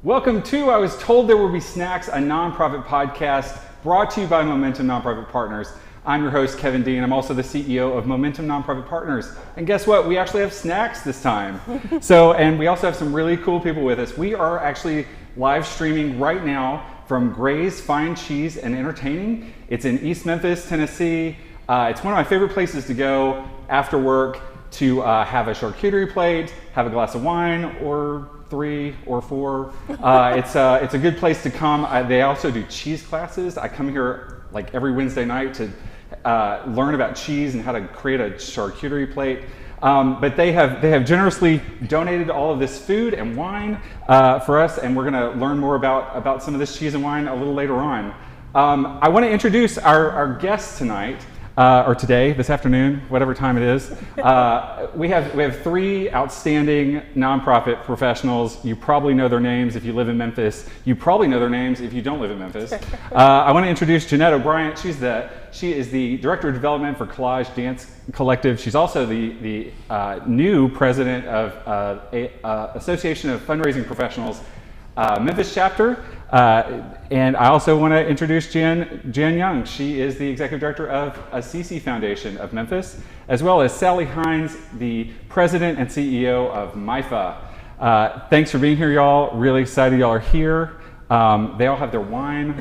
Welcome to I Was Told There Would Be Snacks, a nonprofit podcast brought to you by Momentum Nonprofit Partners. I'm your host, Kevin D, and I'm also the CEO of Momentum Nonprofit Partners. And guess what? We actually have snacks this time. And we also have some really cool people with us. We are actually live streaming right now from Gray's Fine Cheese and Entertaining. It's in East Memphis, Tennessee. It's one of my favorite places to go after work to have a charcuterie plate, have a glass of wine, or 3 or 4. It's a good place to come. They also do cheese classes. I come here like every Wednesday night to learn about cheese and how to create a charcuterie plate. But they have generously donated all of this food and wine for us, and we're going to learn more about some of this cheese and wine a little later on. I want to introduce our guests tonight. Or today, this afternoon, whatever time it is. We have 3 outstanding nonprofit professionals. You probably know their names if you live in Memphis. You probably know their names if you don't live in Memphis. I want to introduce Jeanette O'Brien. She is the Director of Development for Collage Dance Collective. She's also the new president of Association of Fundraising Professionals Memphis chapter. And I also want to introduce Jan Young. She is the Executive Director of Assisi Foundation of Memphis, as well as Sally Heinz, the President and CEO of MIFA. Thanks for being here, y'all. Really excited y'all are here. They all have their wine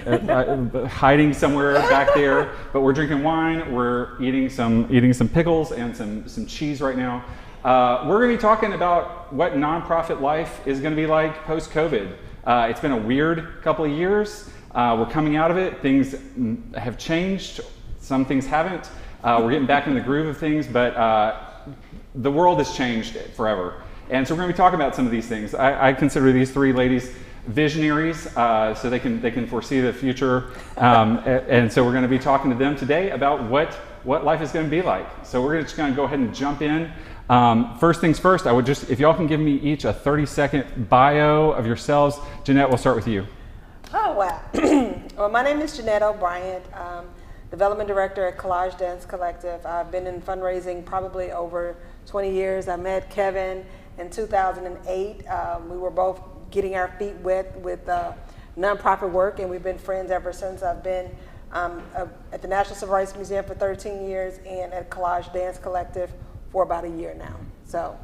hiding somewhere back there, but we're drinking wine. We're eating some pickles and some cheese right now. We're going to be talking about what nonprofit life is going to be like post-COVID. It's been a weird couple of years. We're coming out of it. Things have changed. Some things haven't. We're getting back in the groove of things, but the world has changed forever. And so we're going to be talking about some of these things. I consider these 3 ladies visionaries, so they can foresee the future. And so we're going to be talking to them today about what life is going to be like. So we're just going to go ahead and jump in. First things first, if y'all can give me each a 30-second bio of yourselves. Jeanette, we'll start with you. Oh, wow. Well, my name is Jeanette O'Brien, Development Director at Collage Dance Collective. I've been in fundraising probably over 20 years. I met Kevin in 2008. We were both getting our feet wet with nonprofit work, and we've been friends ever since. I've been at the National Civil Rights Museum for 13 years and at Collage Dance Collective for about a year now. So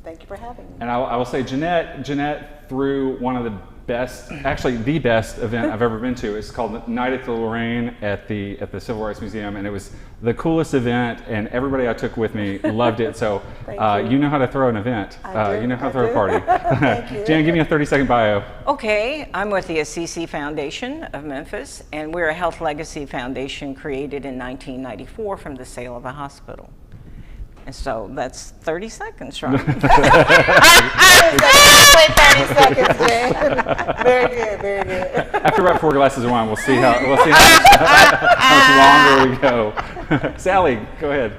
thank you for having me. And I will say Jeanette threw one of the best, actually the best event I've ever been to. It's called Night at the Lorraine at the Civil Rights Museum, and it was the coolest event, and everybody I took with me loved it. So you know how to throw an event. You know how to throw a party. Thank you. Jan, give me a 30-second bio. Okay, I'm with the Assisi Foundation of Memphis, and we're a health legacy foundation created in 1994 from the sale of a hospital. And so that's 30 seconds, right? 30 seconds, Jan. Very good, very good. After about 4 glasses of wine, we'll see how much longer we go. Sally, go ahead.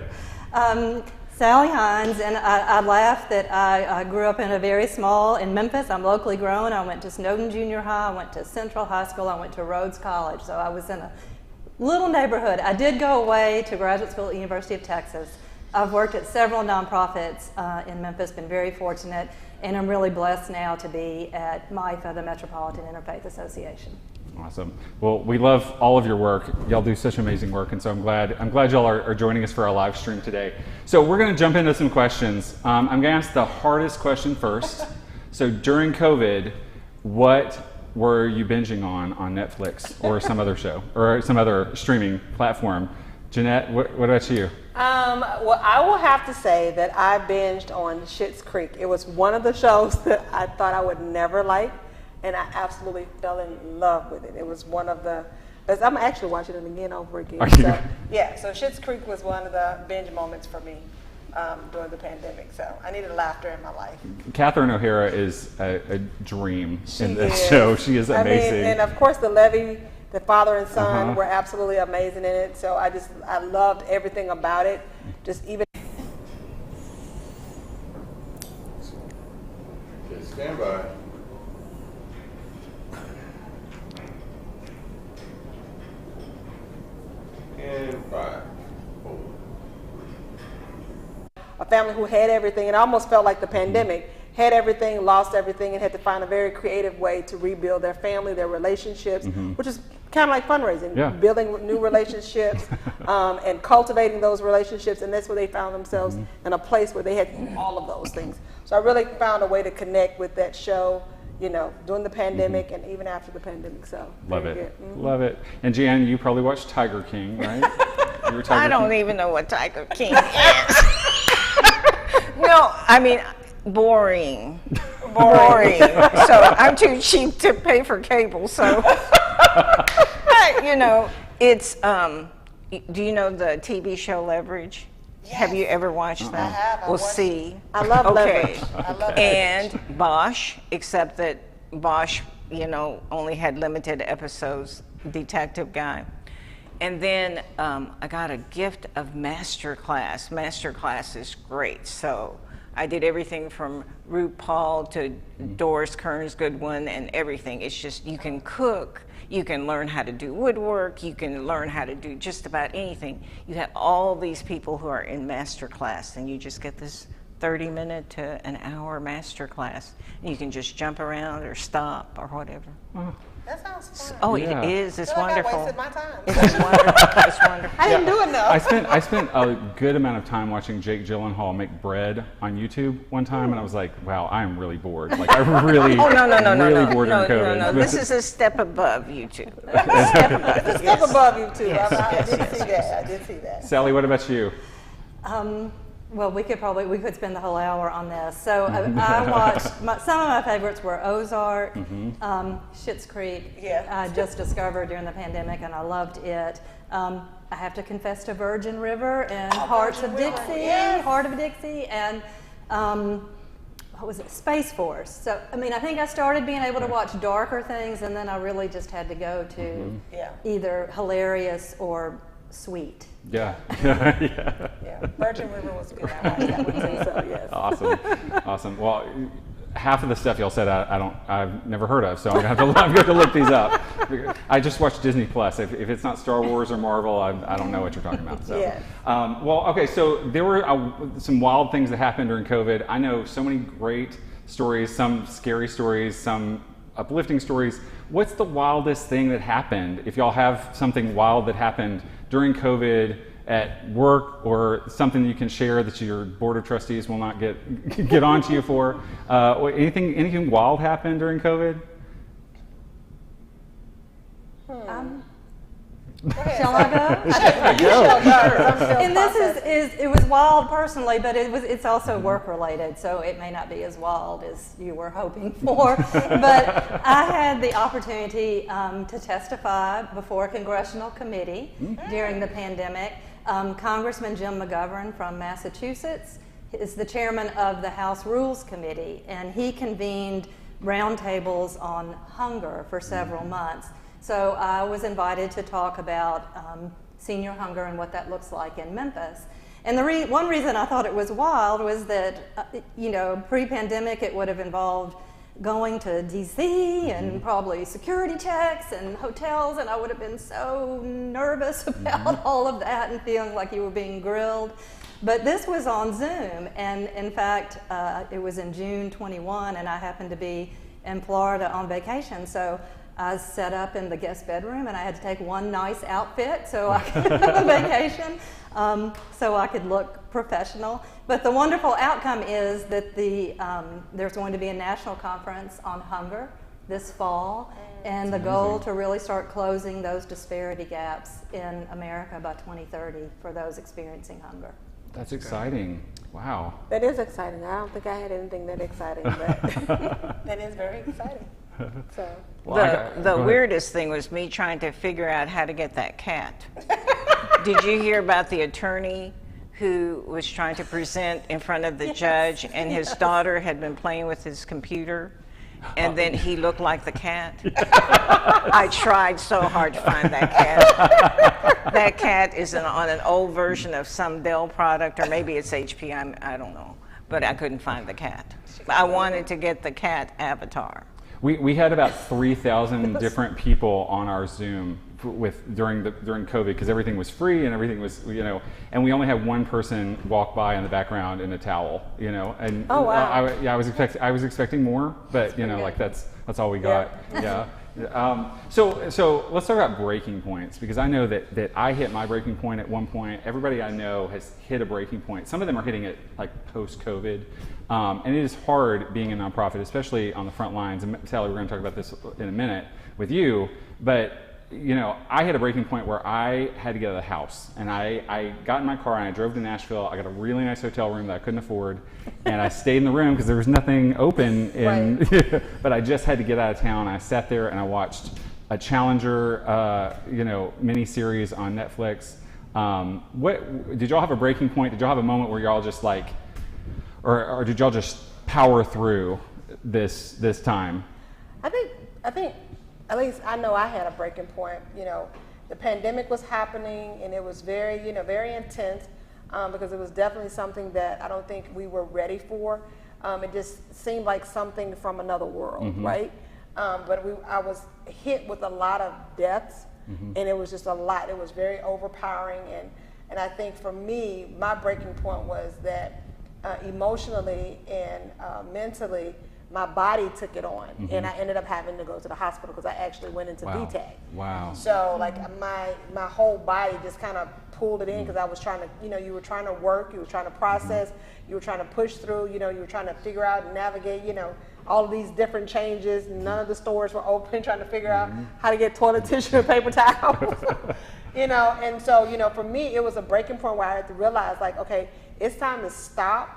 Sally Heinz, and I laugh that I grew up in Memphis. I'm locally grown. I went to Snowden Junior High, I went to Central High School, I went to Rhodes College, so I was in a little neighborhood. I did go away to graduate school at the University of Texas. I've worked at several nonprofits in Memphis, been very fortunate, and I'm really blessed now to be at MIFA, the Metropolitan Interfaith Association. Awesome. Well, we love all of your work. Y'all do such amazing work, and so I'm glad y'all are joining us for our live stream today. So we're going to jump into some questions. I'm going to ask the hardest question first. So during COVID, what were you binging on Netflix or some other show or some other streaming platform? Jeanette, what about you? Well, I will have to say that I binged on Schitt's Creek. It was one of the shows that I thought I would never like, and I absolutely fell in love with it. It was one of the best. I'm actually watching it again over again. So Schitt's Creek was one of the binge moments for me during the pandemic. So I needed laughter in my life. Catherine O'Hara is a dream in this show. She is amazing. And of course the Levy, the father and son were absolutely amazing in it. So I loved everything about it. Just even. Okay, stand by. And 5, 4. A family who had everything. It almost felt like the pandemic had everything, lost everything, and had to find a very creative way to rebuild their family, their relationships, which is kind of like fundraising, building new relationships and cultivating those relationships. And that's where they found themselves in a place where they had all of those things. So I really found a way to connect with that show, you know, during the pandemic and even after the pandemic. So love it, love it. And Jan, you probably watched Tiger King, right? I don't even know what Tiger King is. No, I mean, boring. So I'm too cheap to pay for cable. So, you know, it's. Do you know the TV show Leverage? Yes. Have you ever watched that? I have. Well, see. I love Leverage. I love and Bosch, except that Bosch, you know, only had limited episodes. Detective guy. And then I got a gift of Masterclass. Masterclass is great. So I did everything from RuPaul to Doris Kearns Goodwin and everything. It's just, you can cook, you can learn how to do woodwork, you can learn how to do just about anything. You have all these people who are in Masterclass, and you just get this 30-minute to an hour Masterclass. And you can just jump around or stop or whatever. That sounds fun. Oh, it is. It's wonderful. I wasted my time. It's wonderful. It's wonderful. I didn't do enough. I spent a good amount of time watching Jake Gyllenhaal make bread on YouTube one time, and I was like, wow, I am really bored. Like, I really, really bored during COVID. No. This is a step above YouTube. It's a step above YouTube. Yes, I did see that. Sally, what about you? Well, we could spend the whole hour on this. So I watched, some of my favorites were Ozark, Schitt's Creek. I just discovered during the pandemic, and I loved it. I have to confess to Virgin River and Heart of Dixie, and what was it, Space Force. So, I mean, I think I started being able to watch darker things, and then I really just had to go to either hilarious or sweet. Yeah. Virgin River was good. I watched that one too. So yes. Awesome. Well, half of the stuff y'all said I've never heard of, so I'm gonna have to look these up. I just watched Disney Plus. If it's not Star Wars or Marvel, I don't know what you're talking about. So, well, okay. So there were some wild things that happened during COVID. I know so many great stories, some scary stories, some uplifting stories. What's the wildest thing that happened? If y'all have something wild that happened during COVID at work, or something you can share that your board of trustees will not get onto you for, anything wild happened during COVID? Shall I go? Go. And this it was wild personally, but it's also work related, so it may not be as wild as you were hoping for. But I had the opportunity to testify before a congressional committee during the pandemic. Congressman Jim McGovern from Massachusetts is the chairman of the House Rules Committee, and he convened roundtables on hunger for several months. So I was invited to talk about senior hunger and what that looks like in Memphis. And the one reason I thought it was wild was that, pre-pandemic it would have involved going to DC and probably security checks and hotels, and I would have been so nervous about all of that and feeling like you were being grilled. But this was on Zoom, and in fact, it was in June 21, and I happened to be in Florida on vacation, so I was set up in the guest bedroom, and I had to take one nice outfit so I could have a vacation, so I could look professional. But the wonderful outcome is that there's going to be a national conference on hunger this fall, and the goal to really start closing those disparity gaps in America by 2030 for those experiencing hunger. That's exciting. Wow. That is exciting. I don't think I had anything that exciting, but that is very exciting. So. The weirdest thing was me trying to figure out how to get that cat. Did you hear about the attorney who was trying to present in front of the judge, and his daughter had been playing with his computer, and then he looked like the cat? I tried so hard to find that cat. That cat is on an old version of some Dell product, or maybe it's HP, I don't know. But I couldn't find the cat. I wanted to get the cat avatar. We had about 3,000 different people on our Zoom during COVID, because everything was free and everything was, and we only had one person walk by in the background in a towel, and oh, wow. I was expecting more, but like that's all we got. Yeah. So let's talk about breaking points, because I know that I hit my breaking point at one point. Everybody I know has hit a breaking point. Some of them are hitting it like post-COVID, and it is hard being a nonprofit, especially on the front lines. And Sally, we're going to talk about this in a minute with you, but I hit a breaking point where I had to get out of the house, and I got in my car and I drove to Nashville. I got a really nice hotel room that I couldn't afford, and I stayed in the room because there was nothing open. Right. But I just had to get out of town. I sat there and I watched a Challenger, mini series on Netflix. What did y'all have a breaking point? Did y'all have a moment where y'all just like, or did y'all just power through this time? I think. At least I know I had a breaking point. The pandemic was happening, and it was very, very intense, because it was definitely something that I don't think we were ready for. It just seemed like something from another world, right? But I was hit with a lot of deaths, and it was just a lot. It was very overpowering, and I think for me, my breaking point was that emotionally and mentally, my body took it on, and I ended up having to go to the hospital because I actually went into VTAC. Wow. So like my whole body just kind of pulled it in, because I was trying to, you were trying to work, you were trying to process, you were trying to push through, you were trying to figure out and navigate, all of these different changes. None of the stores were open, trying to figure out how to get toilet tissue and paper towels. And so, for me, it was a breaking point where I had to realize, like, okay, it's time to stop,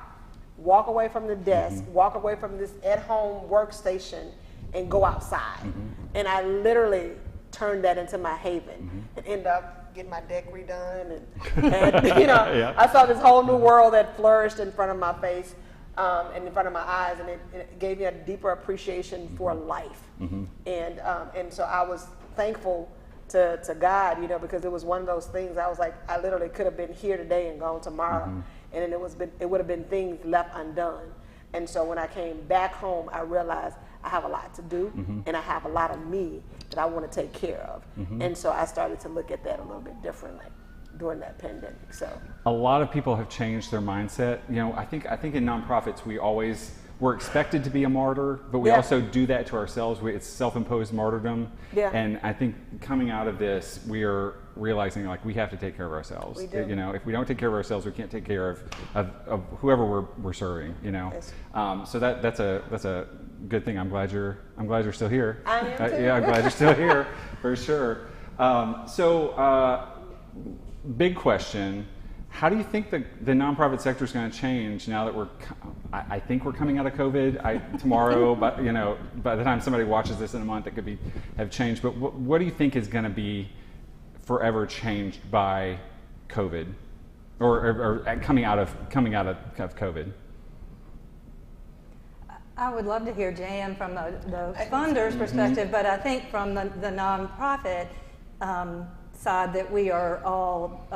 walk away from the desk, walk away from this at-home workstation, and go outside. And I literally turned that into my haven, and ended up getting my deck redone, and I saw this whole new world that flourished in front of my face, and in front of my eyes, and it gave me a deeper appreciation for life. And so I was thankful to God, because it was one of those things. I was like, I literally could have been here today and gone tomorrow. And then it would have been things left undone. And so when I came back home, I realized I have a lot to do, and I have a lot of me that I want to take care of. And so I started to look at that a little bit differently during that pandemic. So a lot of people have changed their mindset. I think in nonprofits we're expected to be a martyr, but we also do that to ourselves. It's self-imposed martyrdom. And I think coming out of this, we are realizing like we have to take care of ourselves. We do. If we don't take care of ourselves, we can't take care of whoever we're serving. Yes. So that's a good thing. I'm glad you're still here. I am too. Yeah, I'm glad you're still here for sure. Big question. How do you think the nonprofit sector is going to change now that I think we're coming out of COVID tomorrow, but by the time somebody watches this in a month, it could have changed. But what do you think is going to be forever changed by COVID, or coming out of COVID? I would love to hear Jan from the funder's perspective, but I think from the nonprofit side that we are all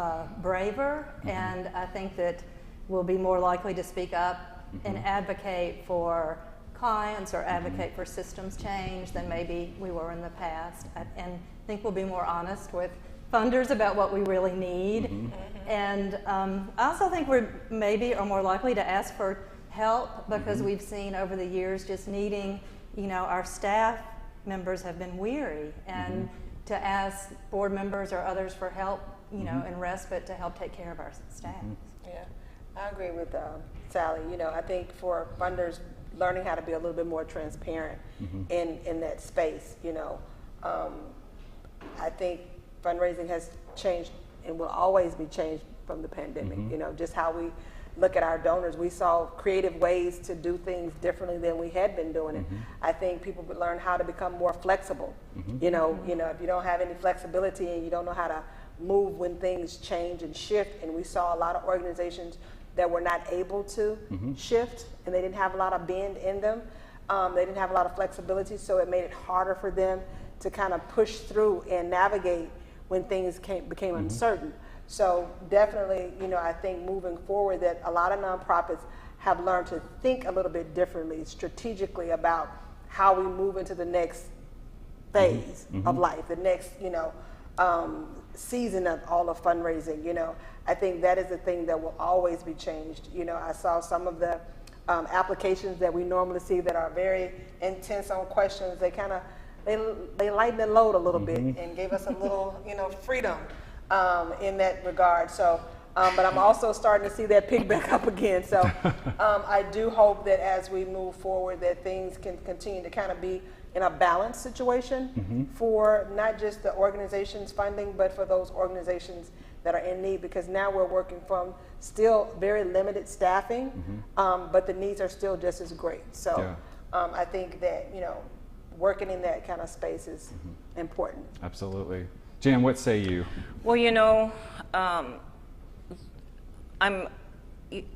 braver, and I think that we'll be more likely to speak up and advocate for clients or advocate for systems change than maybe we were in the past. And I think we'll be more honest with funders about what we really need. And I also think we're maybe are more likely to ask for help, because we've seen over the years just needing, our staff members have been weary, and to ask board members or others for help, and respite to help take care of our staff. Yeah, I agree with Sally. I think for funders, learning how to be a little bit more transparent in that space. I think fundraising has changed and will always be changed from the pandemic. Just how we look at our donors. We saw creative ways to do things differently than we had been doing it. I think people would learn how to become more flexible. If you don't have any flexibility and you don't know how to move when things change and shift, and we saw a lot of organizations that were not able to shift, and they didn't have a lot of bend in them. They didn't have a lot of flexibility, so it made it harder for them to kind of push through and navigate when things became uncertain. So definitely, I think moving forward that a lot of nonprofits have learned to think a little bit differently, strategically, about how we move into the next phase of life, the next, season of all of fundraising. You know, I think that is the thing that will always be changed. You know, I saw some of the applications that we normally see that are very intense on questions. They kind of they lighten the load a little bit and gave us a little, you know, freedom in that regard. So, but I'm also starting to see that pick back up again. So I do hope that as we move forward that things can continue to kind of be in a balanced situation for not just the organization's funding, but for those organizations that are in need, because now we're working from still very limited staffing, but the needs are still just as great. So I think that, you know, working in that kind of space is important. Absolutely. Jan, what say you? Well, you know, I'm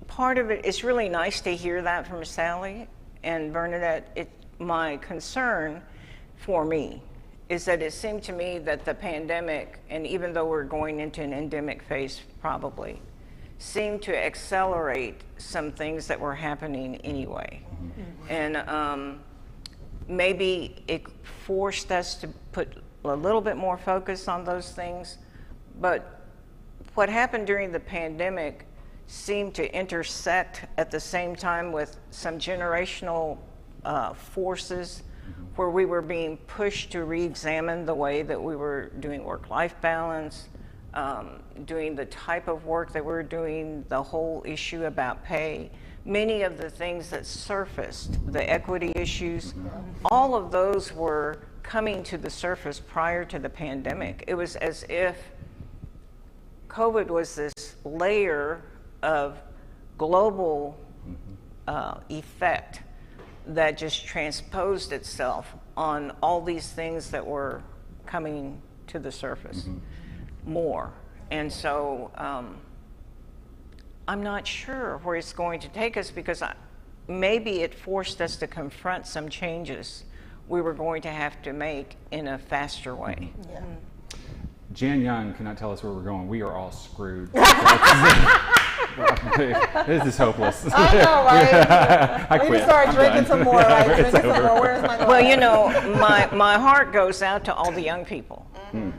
part of it. It's really nice to hear that from Sally and Bernadette. My concern for me is that it seemed to me that the pandemic, and even though we're going into an endemic phase probably, seemed to accelerate some things that were happening anyway. And maybe it forced us to put a little bit more focus on those things. But what happened during the pandemic seemed to intersect at the same time with some generational forces where we were being pushed to re-examine the way that we were doing work-life balance, doing the type of work that we're doing, the whole issue about pay. Many of the things that surfaced, the equity issues, all of those were coming to the surface prior to the pandemic. It was as if COVID was this layer of global effect that just transposed itself on all these things that were coming to the surface more. And so I'm not sure where it's going to take us, because maybe it forced us to confront some changes we were going to have to make in a faster way. Jan Young cannot tell us where we're going. We are all screwed. This is hopeless. I know, right? I We quit. need to start I'm drinking done. some more, right? Drinking some more. Where's my glass? Well, you know, my heart goes out to all the young people.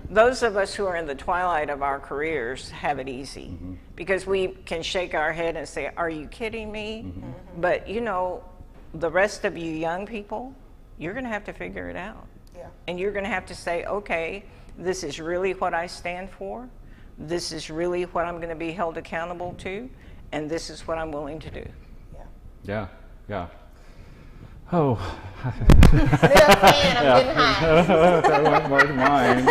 Those of us who are in the twilight of our careers have it easy, because we can shake our head and say, are you kidding me? But, you know, the rest of you young people, you're going to have to figure it out. And you're going to have to say, okay, this is really what I stand for. This is really what I'm going to be held accountable to. And this is what I'm willing to do. Yeah. Oh. I'm getting hot. That went more to mine.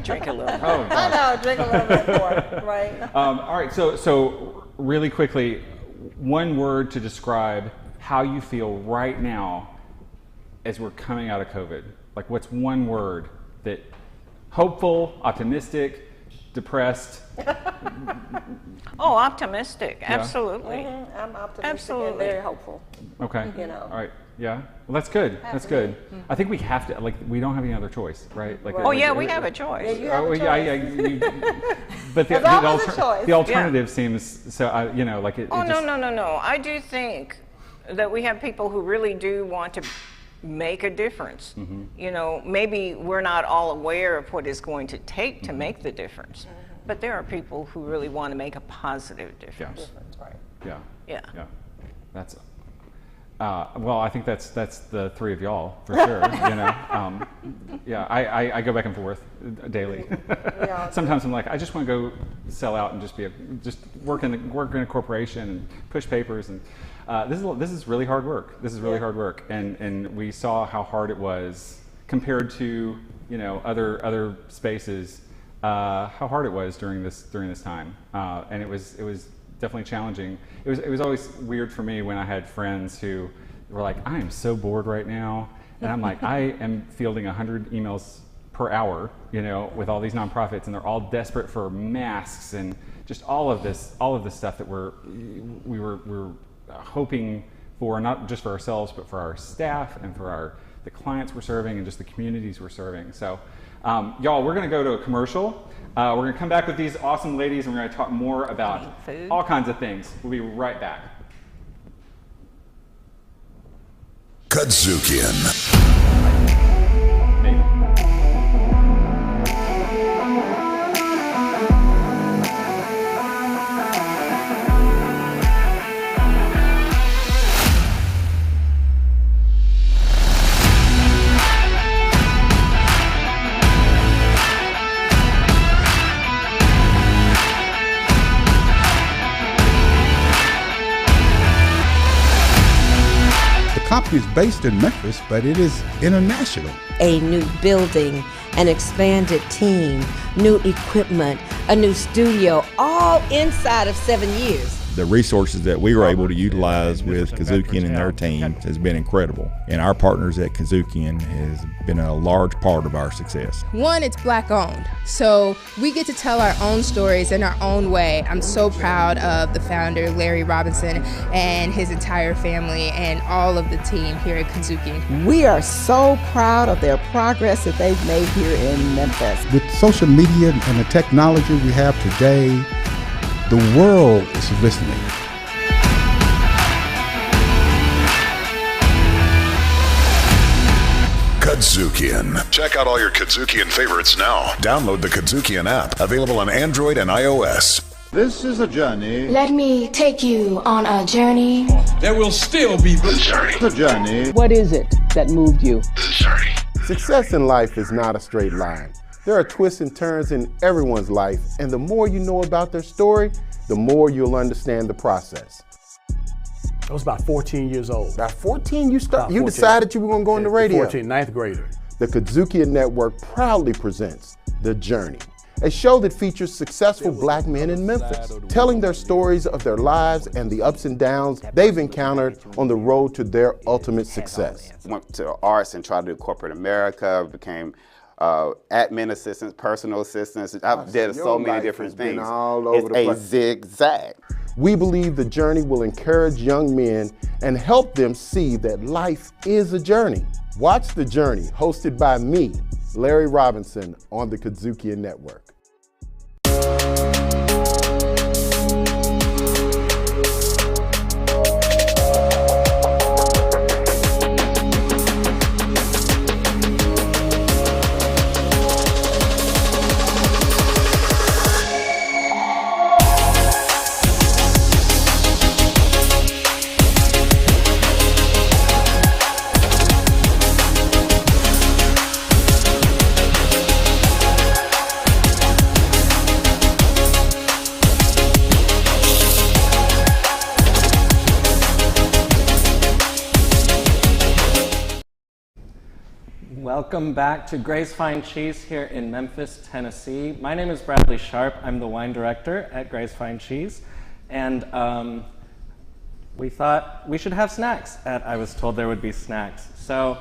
Drink a little. Oh, I know, drink a little bit more, right? all right, so really quickly, one word to describe how you feel right now as we're coming out of COVID. Like, what's one word that hopeful, optimistic, depressed? Oh, optimistic, absolutely. I'm optimistic Absolutely. and very hopeful. Okay. You know. All right. Yeah. Well, that's good. That's good. I think we have to. Like, we don't have any other choice, right? Like. Oh, yeah, we have a choice. You have a Oh, choice. yeah. But There's always a choice. the alternative seems so. You know, like it. Oh, it just, no. I do think that we have people who really do want to make a difference. You know, maybe we're not all aware of what it's going to take to make the difference, but there are people who really want to make a positive difference. Yeah. Yeah. That's. Well, I think that's the three of y'all for sure. You know. Yeah. I go back and forth daily. Sometimes I'm like, I just want to go sell out and just work in a corporation and push papers, and this is really hard work. This is really hard work, and we saw how hard it was compared to, you know, other spaces. How hard it was during this time, and it was definitely challenging. It was always weird for me when I had friends who were like, I am so bored right now, and I'm like, I am fielding 100 emails per hour, you know, with all these nonprofits, and they're all desperate for masks and just all of this stuff that we were hoping for, not just for ourselves, but for our staff and for the clients we're serving and just the communities we're serving. So, y'all, we're going to go to a commercial. We're going to come back with these awesome ladies, and we're going to talk more about Food. all kinds of things. We'll be right back. Kadzukian. Maybe. company is based in Memphis, but it is international. A new building, an expanded team, new equipment, a new studio, all inside of 7 years. The resources that we were able to utilize with Kazukian and their team has been incredible. And our partners at Kazukian has been a large part of our success. One, it's Black owned, so we get to tell our own stories in our own way. I'm so proud of the founder, Larry Robinson, and his entire family and all of the team here at Kazukian. We are so proud of their progress that they've made here in Memphis. With social media and the technology we have today, the world is listening. Kazukian. Check out all your Kazukian favorites now. Download the Kazukian app, available on Android and iOS. This is a journey. Let me take you on a journey. There will still be the journey. The journey. What is it that moved you? The journey. Success in life is not a straight line. There are twists and turns in everyone's life, and the more you know about their story, the more you'll understand the process. I was about 14 years old. About 14, you decided you were going to go in the radio. 14, ninth grader. The Kazukian Network proudly presents The Journey, a show that features successful Black men in Memphis, telling their stories of their lives and the ups and downs they've encountered on the road to their ultimate success. Went to arts and tried to do corporate America, became admin assistants, personal assistants. I did so many different things. It's a zigzag. We believe The Journey will encourage young men and help them see that life is a journey. Watch The Journey, hosted by me, Larry Robinson, on the Kazukian Network. Welcome back to Gray's Fine Cheese here in Memphis, Tennessee. My name is Bradley Sharp. I'm the wine director at Gray's Fine Cheese. And we thought we should have snacks. I was told there would be snacks. So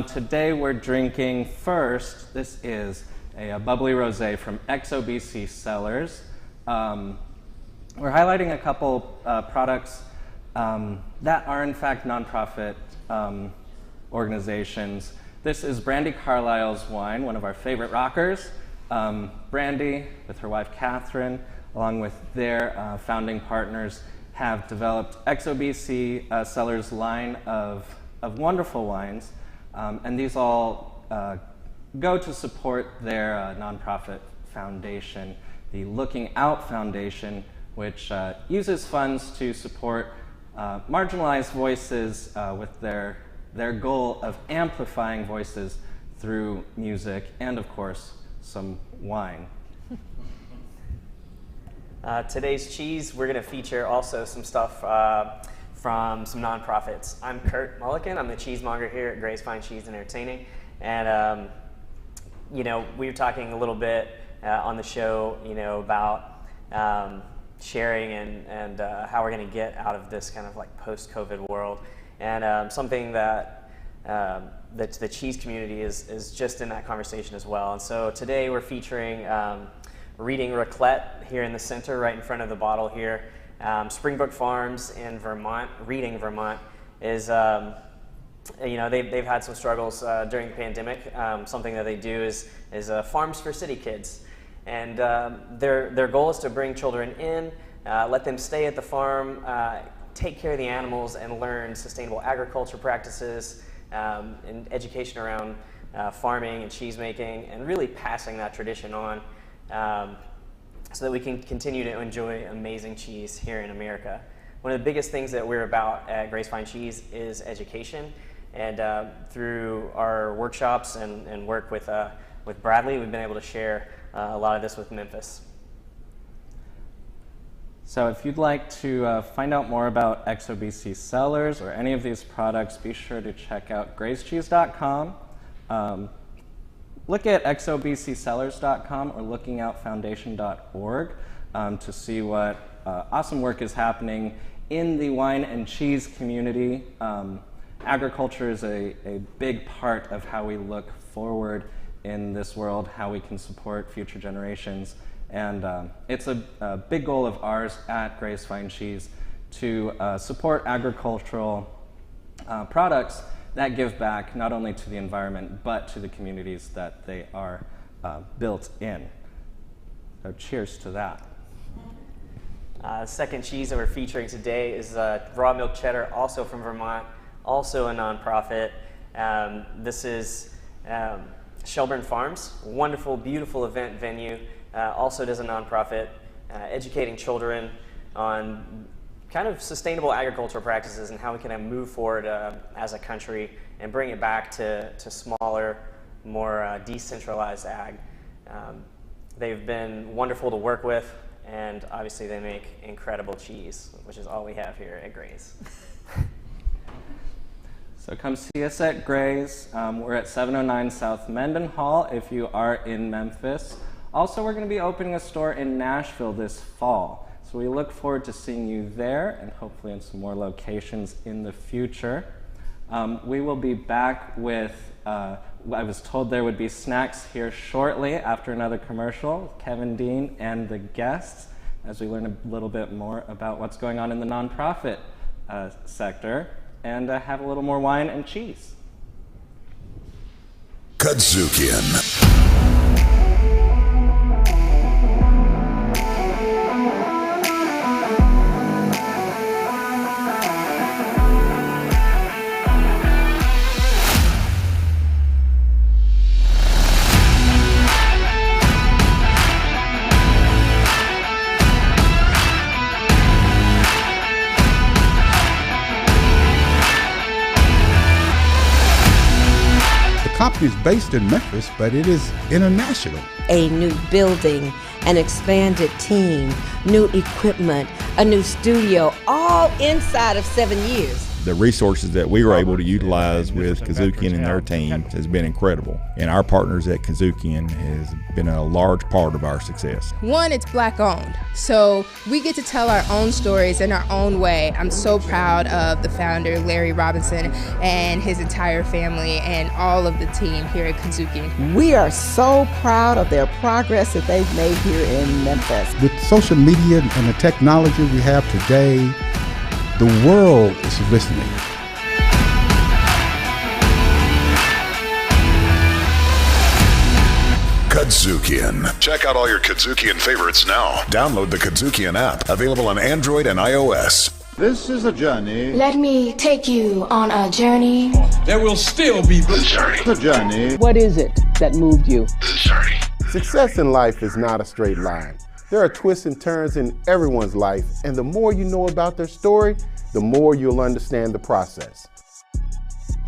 today we're drinking first, this is a bubbly rosé from XOBC Cellars. We're highlighting a couple products that are in fact nonprofit organizations. This is Brandy Carlisle's wine, one of our favorite rockers. Brandy, with her wife Catherine, along with their founding partners, have developed XOBC Cellars line of wonderful wines. And these all go to support their nonprofit foundation, the Looking Out Foundation, which uses funds to support marginalized voices with their goal of amplifying voices through music and, of course, some wine. Today's cheese, we're going to feature also some stuff from some nonprofits. I'm Kurt Mulliken. I'm the cheesemonger here at Gray's Fine Cheese and Entertaining. And, we were talking a little bit on the show, about sharing and how we're going to get out of this kind of like post-COVID world. And something that the cheese community is just in that conversation as well. And so today we're featuring Reading Raclette here in the center, right in front of the bottle here. Springbrook Farms in Vermont, Reading, Vermont, is, they've had some struggles during the pandemic. Something that they do is farms for city kids. And their goal is to bring children in, let them stay at the farm, take care of the animals, and learn sustainable agriculture practices and education around farming and cheese making, and really passing that tradition on so that we can continue to enjoy amazing cheese here in America. One of the biggest things that we're about at Gray's Fine Cheese is education, and through our workshops and work with Bradley, we've been able to share a lot of this with Memphis. So if you'd like to find out more about XOBC Cellars or any of these products, be sure to check out gracecheese.com. Look at xobccellars.com or lookingoutfoundation.org to see what awesome work is happening in the wine and cheese community. Agriculture is a big part of how we look forward in this world, how we can support future generations. And it's a big goal of ours at Grace Fine Cheese to support agricultural products that give back not only to the environment, but to the communities that they are built in. So cheers to that. Second cheese that we're featuring today is raw milk cheddar, also from Vermont, also a nonprofit. This is Shelburne Farms, wonderful, beautiful event venue. Also does a nonprofit, educating children on kind of sustainable agricultural practices and how we can move forward as a country and bring it back to smaller, more decentralized ag. They've been wonderful to work with, and obviously they make incredible cheese, which is all we have here at Gray's. So come see us at Gray's. We're at 709 South Mendenhall if you are in Memphis. Also, we're going to be opening a store in Nashville this fall. So we look forward to seeing you there and hopefully in some more locations in the future. We will be back with, I was told there would be snacks here shortly after another commercial with Kevin Dean and the guests as we learn a little bit more about what's going on in the nonprofit sector and have a little more wine and cheese. Kadzukian. The company is based in Memphis, but it is international. A new building, an expanded team, new equipment, a new studio, all inside of 7 years. The resources that we were able to utilize with Kazukian and their team has been incredible. And our partners at Kazukian has been a large part of our success. One, it's Black owned, so we get to tell our own stories in our own way. I'm so proud of the founder, Larry Robinson, and his entire family and all of the team here at Kazukian. We are so proud of their progress that they've made here in Memphis. With social media and the technology we have today, the world is listening. Kadzukian. Check out all your Kadzukian favorites now. Download the Kadzukian app, available on Android and iOS. This is a journey. Let me take you on a journey. There will still be the journey. The journey. What is it that moved you? The journey. Success in life is not a straight line. There are twists and turns in everyone's life, and the more you know about their story, the more you'll understand the process.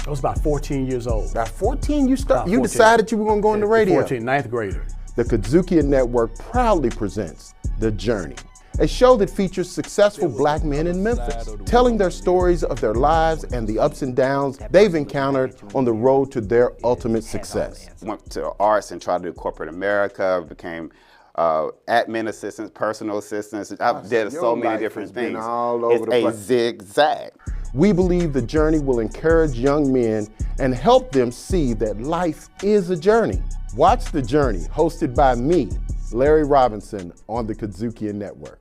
I was about 14 years old. About 14, you decided you were going to go on the radio. 14, ninth grader. The Kazukian Network proudly presents The Journey, a show that features successful black men in Memphis, telling their stories of their lives and the ups and downs they've encountered on the road to their ultimate success. Went to arts and tried to do corporate America, became admin assistants, personal assistants. I've did so many different things. It's a zigzag. We believe The Journey will encourage young men and help them see that life is a journey. Watch The Journey, hosted by me, Larry Robinson, on the Kazukian Network.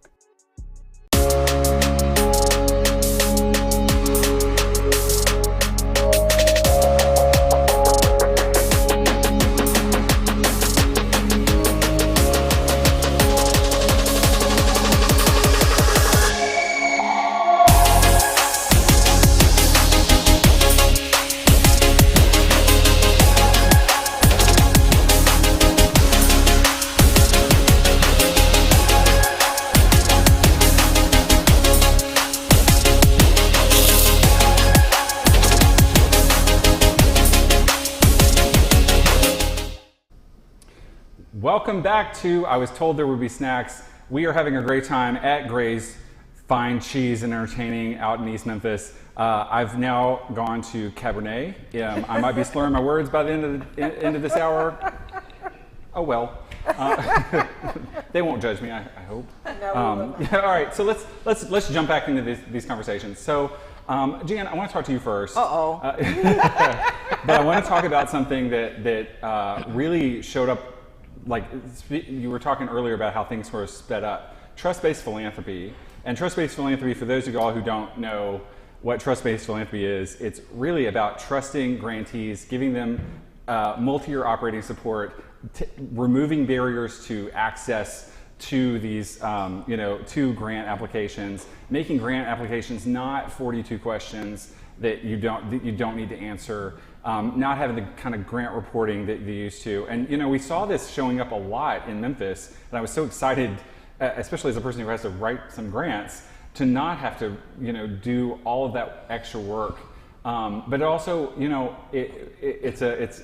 Welcome back to I Was Told There Would Be Snacks. We are having a great time at Gray's Fine Cheese and Entertaining out in East Memphis. I've now gone to Cabernet. I might be slurring my words by the end of this hour. Oh well. They won't judge me, I hope. No, all right, so let's jump back into these conversations. So, Jeanette, I want to talk to you first. Uh-oh. But I want to talk about something that really showed up. Like you were talking earlier about how things sort of sped up. Trust-based philanthropy. And trust-based philanthropy, for those of y'all who don't know what trust-based philanthropy is, it's really about trusting grantees, giving them multi-year operating support, removing barriers to access to these, to grant applications, making grant applications not 42 questions that you don't need to answer, not having the kind of grant reporting that you used to. And we saw this showing up a lot in Memphis, and I was so excited, especially as a person who has to write some grants, to not have to do all of that extra work. But it also, it's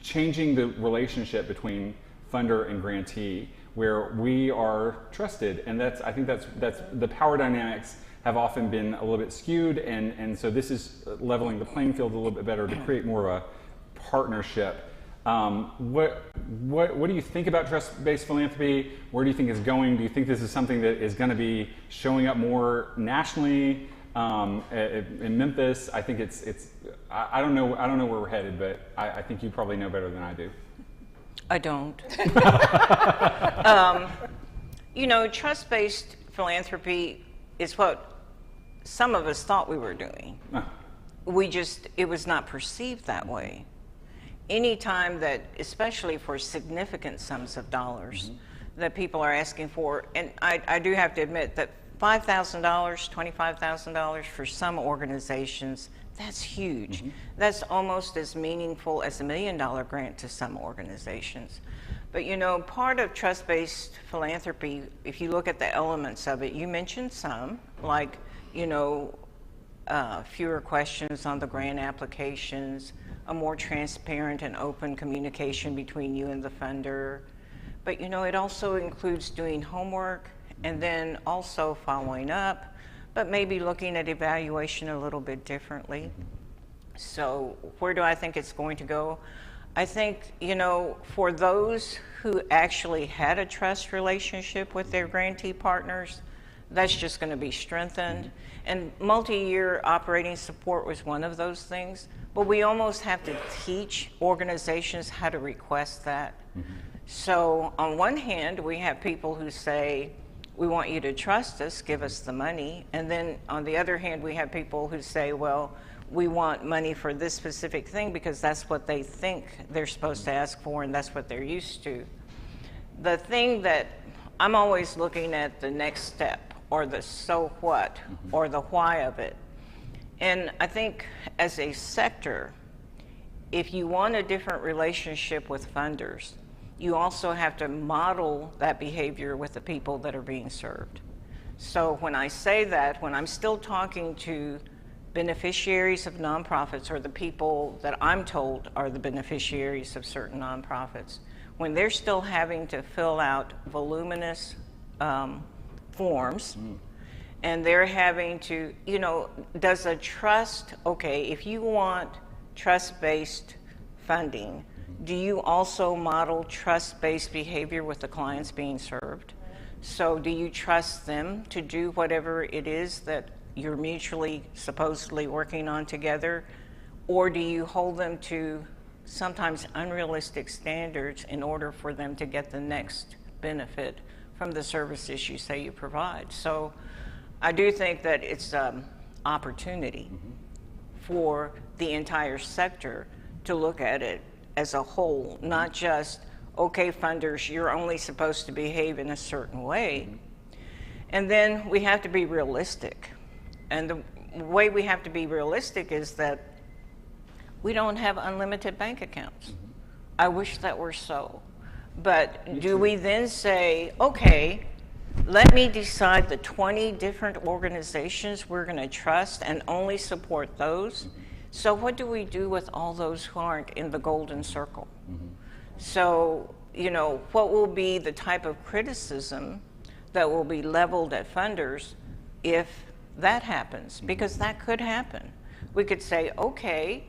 changing the relationship between funder and grantee, where we are trusted, and I think that's the power dynamics have often been a little bit skewed, and so this is leveling the playing field a little bit better to create more of a partnership. What do you think about trust-based philanthropy? Where do you think it's going? Do you think this is something that is going to be showing up more nationally in Memphis? I think it's I don't know where we're headed, but I think you probably know better than I do. I don't. Trust-based philanthropy is what some of us thought we were doing. It was not perceived that way. Anytime that, especially for significant sums of dollars, that people are asking for, and I do have to admit that $5,000, $25,000 for some organizations, that's huge. That's almost as meaningful as $1 million grant to some organizations. But part of trust-based philanthropy, if you look at the elements of it, you mentioned some, like, fewer questions on the grant applications, a more transparent and open communication between you and the funder. But it also includes doing homework and then also following up, but maybe looking at evaluation a little bit differently. So where do I think it's going to go? I think, for those who actually had a trust relationship with their grantee partners, that's just going to be strengthened. And multi-year operating support was one of those things, but we almost have to teach organizations how to request that. So on one hand, we have people who say, we want you to trust us, give us the money. And then on the other hand, we have people who say, well, we want money for this specific thing because that's what they think they're supposed to ask for and that's what they're used to. The thing that I'm always looking at the next step, or the so what, or the why of it. And I think as a sector, if you want a different relationship with funders, you also have to model that behavior with the people that are being served. So when I say that, when I'm still talking to beneficiaries of nonprofits, or the people that I'm told are the beneficiaries of certain nonprofits, when they're still having to fill out voluminous forms, and they're having to, does a trust, okay, if you want trust-based funding, do you also model trust-based behavior with the clients being served? So do you trust them to do whatever it is that you're mutually supposedly working on together? Or do you hold them to sometimes unrealistic standards in order for them to get the next benefit from the services you say you provide? So I do think that it's opportunity for the entire sector to look at it as a whole, not just, okay, funders, you're only supposed to behave in a certain way. And then we have to be realistic. And the way we have to be realistic is that we don't have unlimited bank accounts. I wish that were so. But do we then say, okay, let me decide the 20 different organizations we're going to trust and only support those? So what do we do with all those who aren't in the golden circle? So, what will be the type of criticism that will be leveled at funders if that happens, because that could happen. We could say, okay,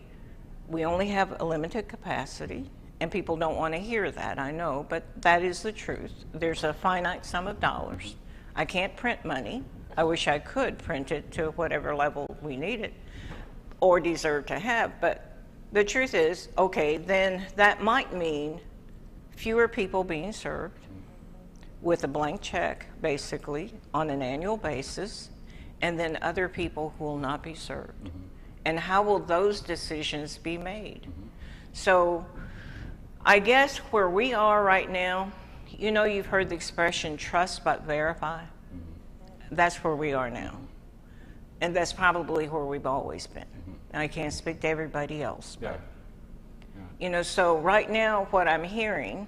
we only have a limited capacity, and people don't want to hear that, I know, but that is the truth. There's a finite sum of dollars. I can't print money. I wish I could print it to whatever level we need it or deserve to have, but the truth is, okay, then that might mean fewer people being served with a blank check, basically, on an annual basis, and then other people who will not be served. And how will those decisions be made? So I guess where we are right now, you know, you've heard the expression trust but verify. That's where we are now. And that's probably where we've always been. And I can't speak to everybody else, but you know, so right now what I'm hearing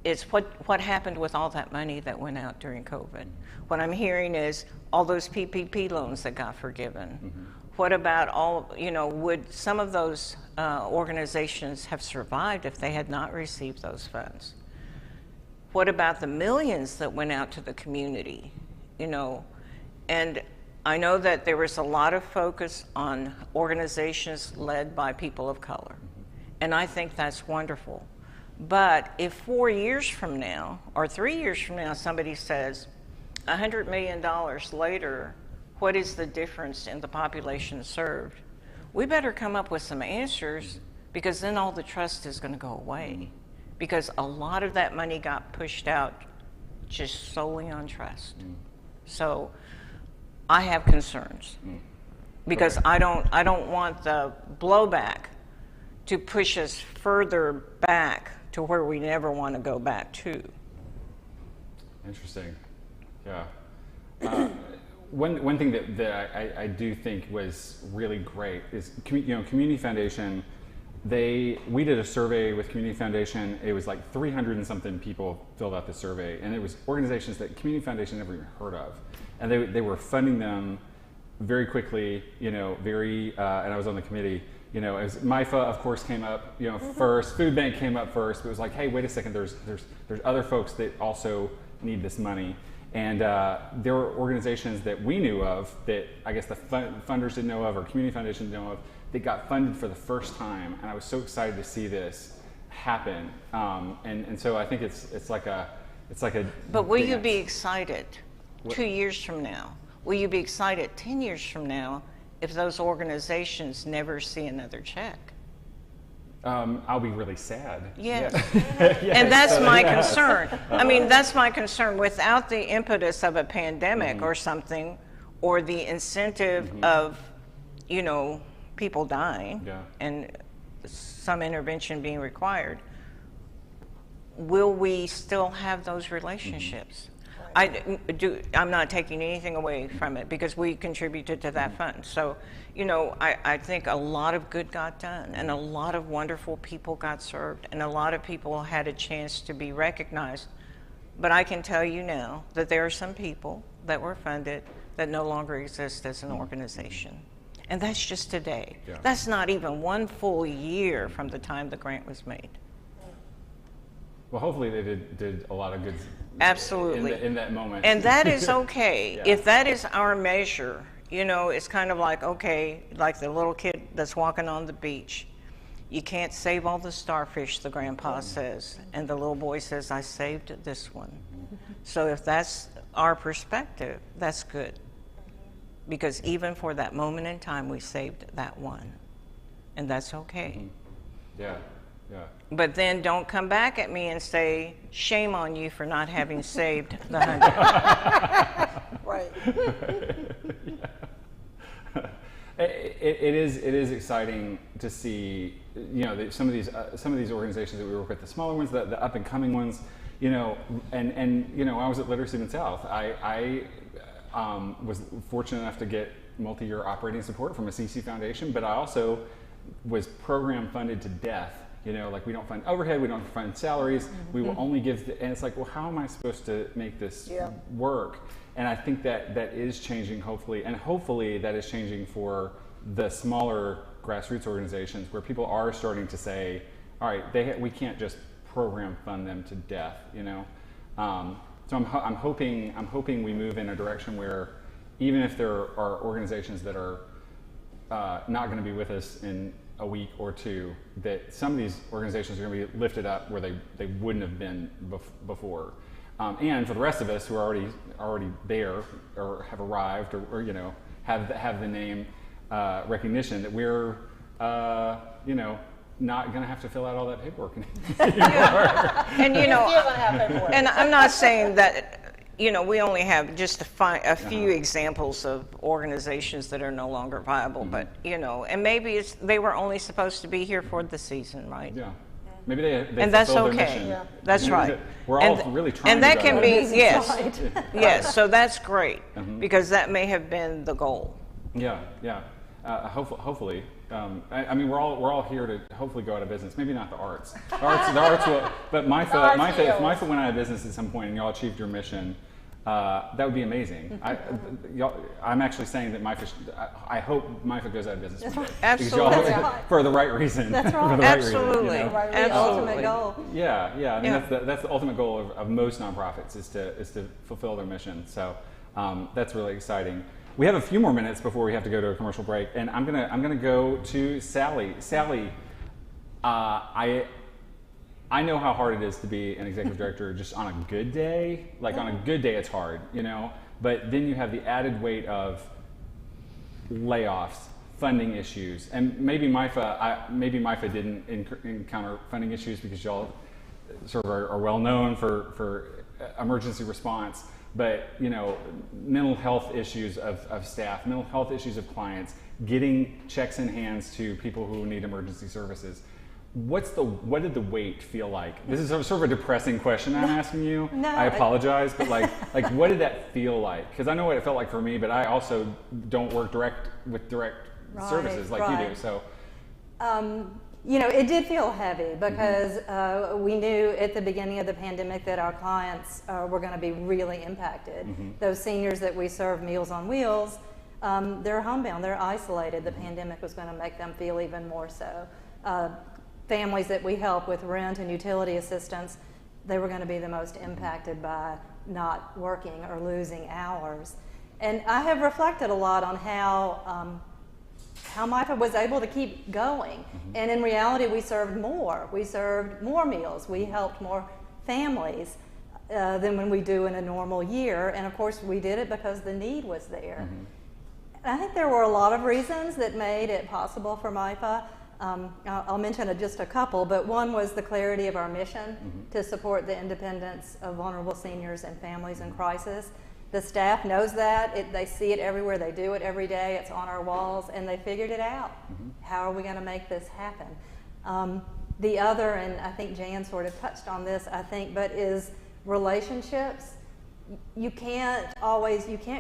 is what happened with all that money that went out during COVID. What I'm hearing is all those PPP loans that got forgiven. What about all, you know, would some of those organizations have survived if they had not received those funds? What about the millions that went out to the community, you know? And I know that there was a lot of focus on organizations led by people of color, and I think that's wonderful. But if 4 years from now, or 3 years from now, somebody says, $100 million later, what is the difference in the population served? We better come up with some answers, because then all the trust is going to go away. Because a lot of that money got pushed out just solely on trust. So I have concerns, because I don't want the blowback to push us further back to where we never want to go back to. Interesting. Yeah. One thing that I do think was really great is, you know, Community Foundation. We did a survey with Community Foundation. It was like 300 and something people filled out the survey, and it was organizations that Community Foundation never even heard of, and they were funding them very quickly. You know, and I was on the committee. You know, as MIFA, of course, came up, you know, first. Food Bank came up first, but it was like, hey, wait a second. There's other folks that also need this money. And there were organizations that we knew of that I guess the funders didn't know of, or Community Foundation didn't know of, that got funded for the first time. And I was so excited to see this happen. And so I think it's like a. But will you be excited 2 years from now? Will you be excited 10 years from now if those organizations never see another check? I'll be really sad. Yes. Yes. And that's my concern. I mean, that's my concern. Without the impetus of a pandemic or something, or the incentive of, you know, people dying and some intervention being required, will we still have those relationships? I'm not taking anything away from it, because we contributed to that fund. So, you know, I think a lot of good got done, and a lot of wonderful people got served, and a lot of people had a chance to be recognized. But I can tell you now that there are some people that were funded that no longer exist as an organization. And that's just today. Yeah. That's not even 1 full year from the time the grant was made. Well, hopefully they did a lot of good. Absolutely. In that moment. And that is okay. If that is our measure, you know, it's kind of like, okay, like the little kid that's walking on the beach. You can't save all the starfish, the grandpa says. And the little boy says, I saved this one. So if that's our perspective, that's good. Because even for that moment in time, we saved that one. And that's okay. Yeah. Yeah. But then don't come back at me and say, shame on you for not having saved the 100. Right. It is exciting to see, you know, some of these organizations that we work with, the smaller ones, the up and coming ones, you know, and you know, I was at Literacy Mid-South. I was fortunate enough to get multi-year operating support from Assisi Foundation, but I also was program funded to death. You know, like we don't fund overhead, we don't fund salaries, we will only give, and it's like, well, how am I supposed to make this work? And I think that is changing, hopefully, and hopefully that is changing for the smaller grassroots organizations, where people are starting to say, all right, we can't just program fund them to death, you know? So I'm hoping we move in a direction where even if there are organizations that are not going to be with us in a week or two, that some of these organizations are going to be lifted up where they wouldn't have been before. And for the rest of us who are already there or have arrived or you know have the name recognition, that we're you know not going to have to fill out all that paperwork anymore. And you know, and I'm not saying that. You know, we only have just a few examples of organizations that are no longer viable, but you know, and maybe they were only supposed to be here for the season, right? Yeah. Maybe they and that's fulfilled okay. their mission. Yeah. That's right. We're all really trying. And that to can be yes, yes. So that's great because that may have been the goal. Yeah, yeah. Hopefully. I mean, we're all here to hopefully go out of business. Maybe not the arts. The arts will. But MIFA, if MIFA went out of business at some point and y'all achieved your mission, that would be amazing. I'm actually saying that MIFA. I hope MIFA goes out of business. Absolutely. For the right reason. That's right. For the Absolutely. Right reason, you know? Absolutely. The ultimate goal. Yeah. I mean, that's the ultimate goal of most nonprofits is to fulfill their mission. So that's really exciting. We have a few more minutes before we have to go to a commercial break, and I'm gonna go to Sally. Sally, I know how hard it is to be an executive director just on a good day. Like on a good day, it's hard, you know. But then you have the added weight of layoffs, funding issues, and maybe MIFA didn't encounter funding issues because y'all sort of are well known for emergency response. But you know, mental health issues of staff, mental health issues of clients, getting checks in hands to people who need emergency services. What did the wait feel like? This is sort of a depressing question I'm asking you. No, I apologize, but like what did that feel like? Because I know what it felt like for me, but I also don't work direct services like you do. So, you know, it did feel heavy because we knew at the beginning of the pandemic that our clients were going to be really impacted. Those seniors that we serve Meals on Wheels, they're homebound, they're isolated. The pandemic was going to make them feel even more so. Families that we help with rent and utility assistance, they were going to be the most impacted by not working or losing hours. And I have reflected a lot on how MIFA was able to keep going. And in reality, we served more. We served more meals. We helped more families than when we do in a normal year. And of course, we did it because the need was there. And I think there were a lot of reasons that made it possible for MIFA. I'll mention just a couple, but one was the clarity of our mission to support the independence of vulnerable seniors and families in crisis. The staff knows that. They see it everywhere. They do it every day. It's on our walls, and they figured it out. How are we going to make this happen? The other, and I think Jan sort of touched on this, I think, but is relationships. You can't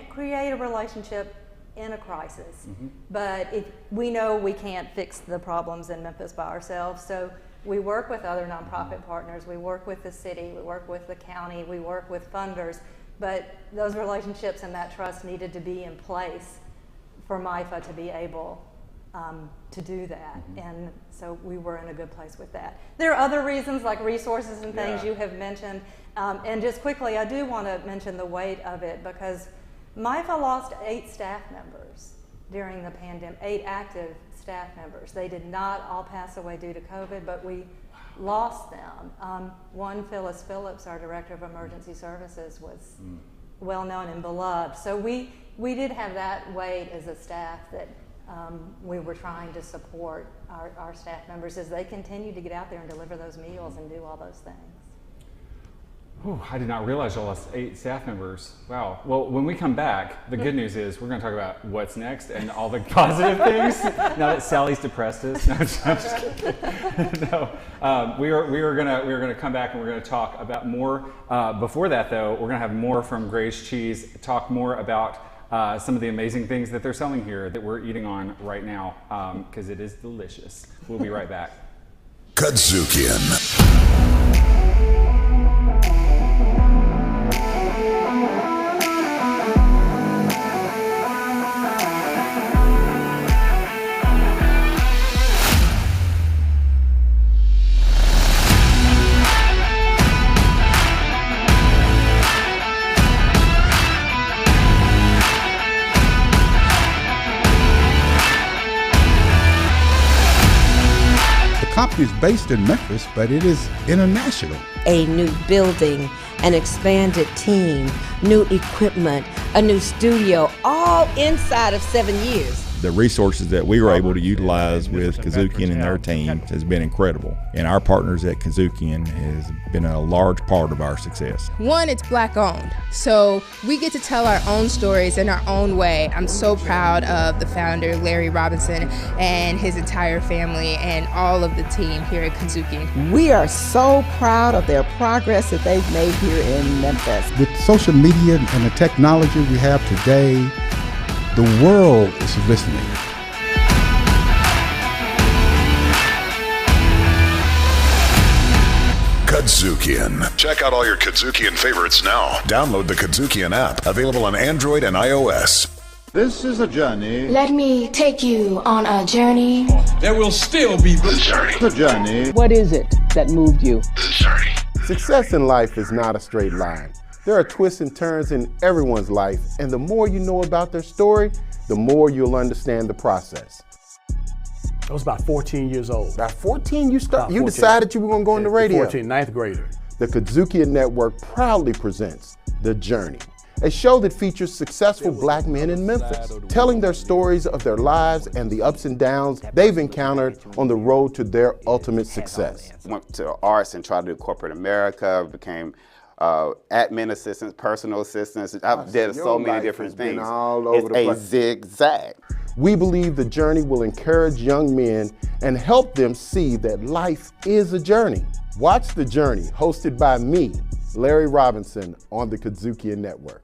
create a relationship in a crisis, but if we know we can't fix the problems in Memphis by ourselves, so we work with other nonprofit partners, we work with the city, we work with the county, we work with funders, but those relationships and that trust needed to be in place for MIFA to be able to do that, and so we were in a good place with that. There are other reasons like resources and things you have mentioned, and just quickly, I do want to mention the weight of it because MIFA lost 8 staff members during the pandemic, 8 active staff members. They did not all pass away due to COVID, but we lost them. One, Phyllis Phillips, our Director of Emergency Services, was well known and beloved. So we did have that weight as a staff that we were trying to support our staff members as they continued to get out there and deliver those meals and do all those things. Whew, I did not realize y'all lost 8 staff members. Wow. Well, when we come back, the good news is we're going to talk about what's next and all the positive things. Now that Sally's depressed us. No, I'm just kidding. No, we are going to come back and we're going to talk about more. Before that, though, we're going to have more from Gray's Cheese. Talk more about some of the amazing things that they're selling here that we're eating on right now because it is delicious. We'll be right back. Kadzukian. company is based in Memphis, but it is international. A new building, an expanded team, new equipment, a new studio, all inside of 7 years. The resources that we were able to utilize with Kazukian and their team has been incredible. And our partners at Kazukian has been a large part of our success. One, it's Black owned, so we get to tell our own stories in our own way. I'm so proud of the founder, Larry Robinson, and his entire family and all of the team here at Kazukian. We are so proud of their progress that they've made here in Memphis. With social media and the technology we have today, the world is listening. Kazukian. Check out all your Kazukian favorites now. Download the Kazukian app, available on Android and iOS. This is a journey. Let me take you on a journey. There will still be the journey. The journey. What is it that moved you? The journey. Success in life is not a straight line. There are twists and turns in everyone's life, and the more you know about their story, the more you'll understand the process. I was about 14 years old. About 14, you decided you were going to go in the radio. 14, ninth grader. The Kazukian Network proudly presents The Journey, a show that features successful black men in Memphis, telling their stories of their lives and the ups and downs they've encountered on the road to their ultimate success. Went to arts and tried to do corporate America, became admin assistants, personal assistants. I've did so many different things. It's a zigzag. We believe the journey will encourage young men and help them see that life is a journey. Watch The Journey, hosted by me, Larry Robinson, on the Kazukian Network.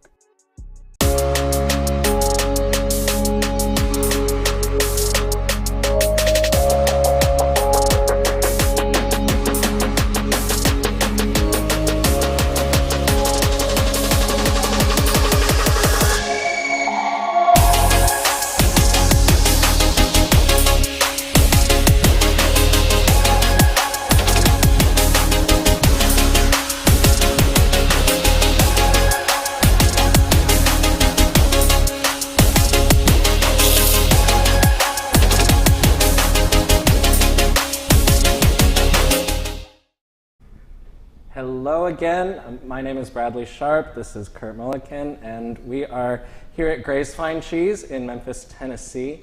Hello again, my name is Bradley Sharp, this is Kurt Mulliken, and we are here at Gray's Fine Cheese in Memphis, Tennessee.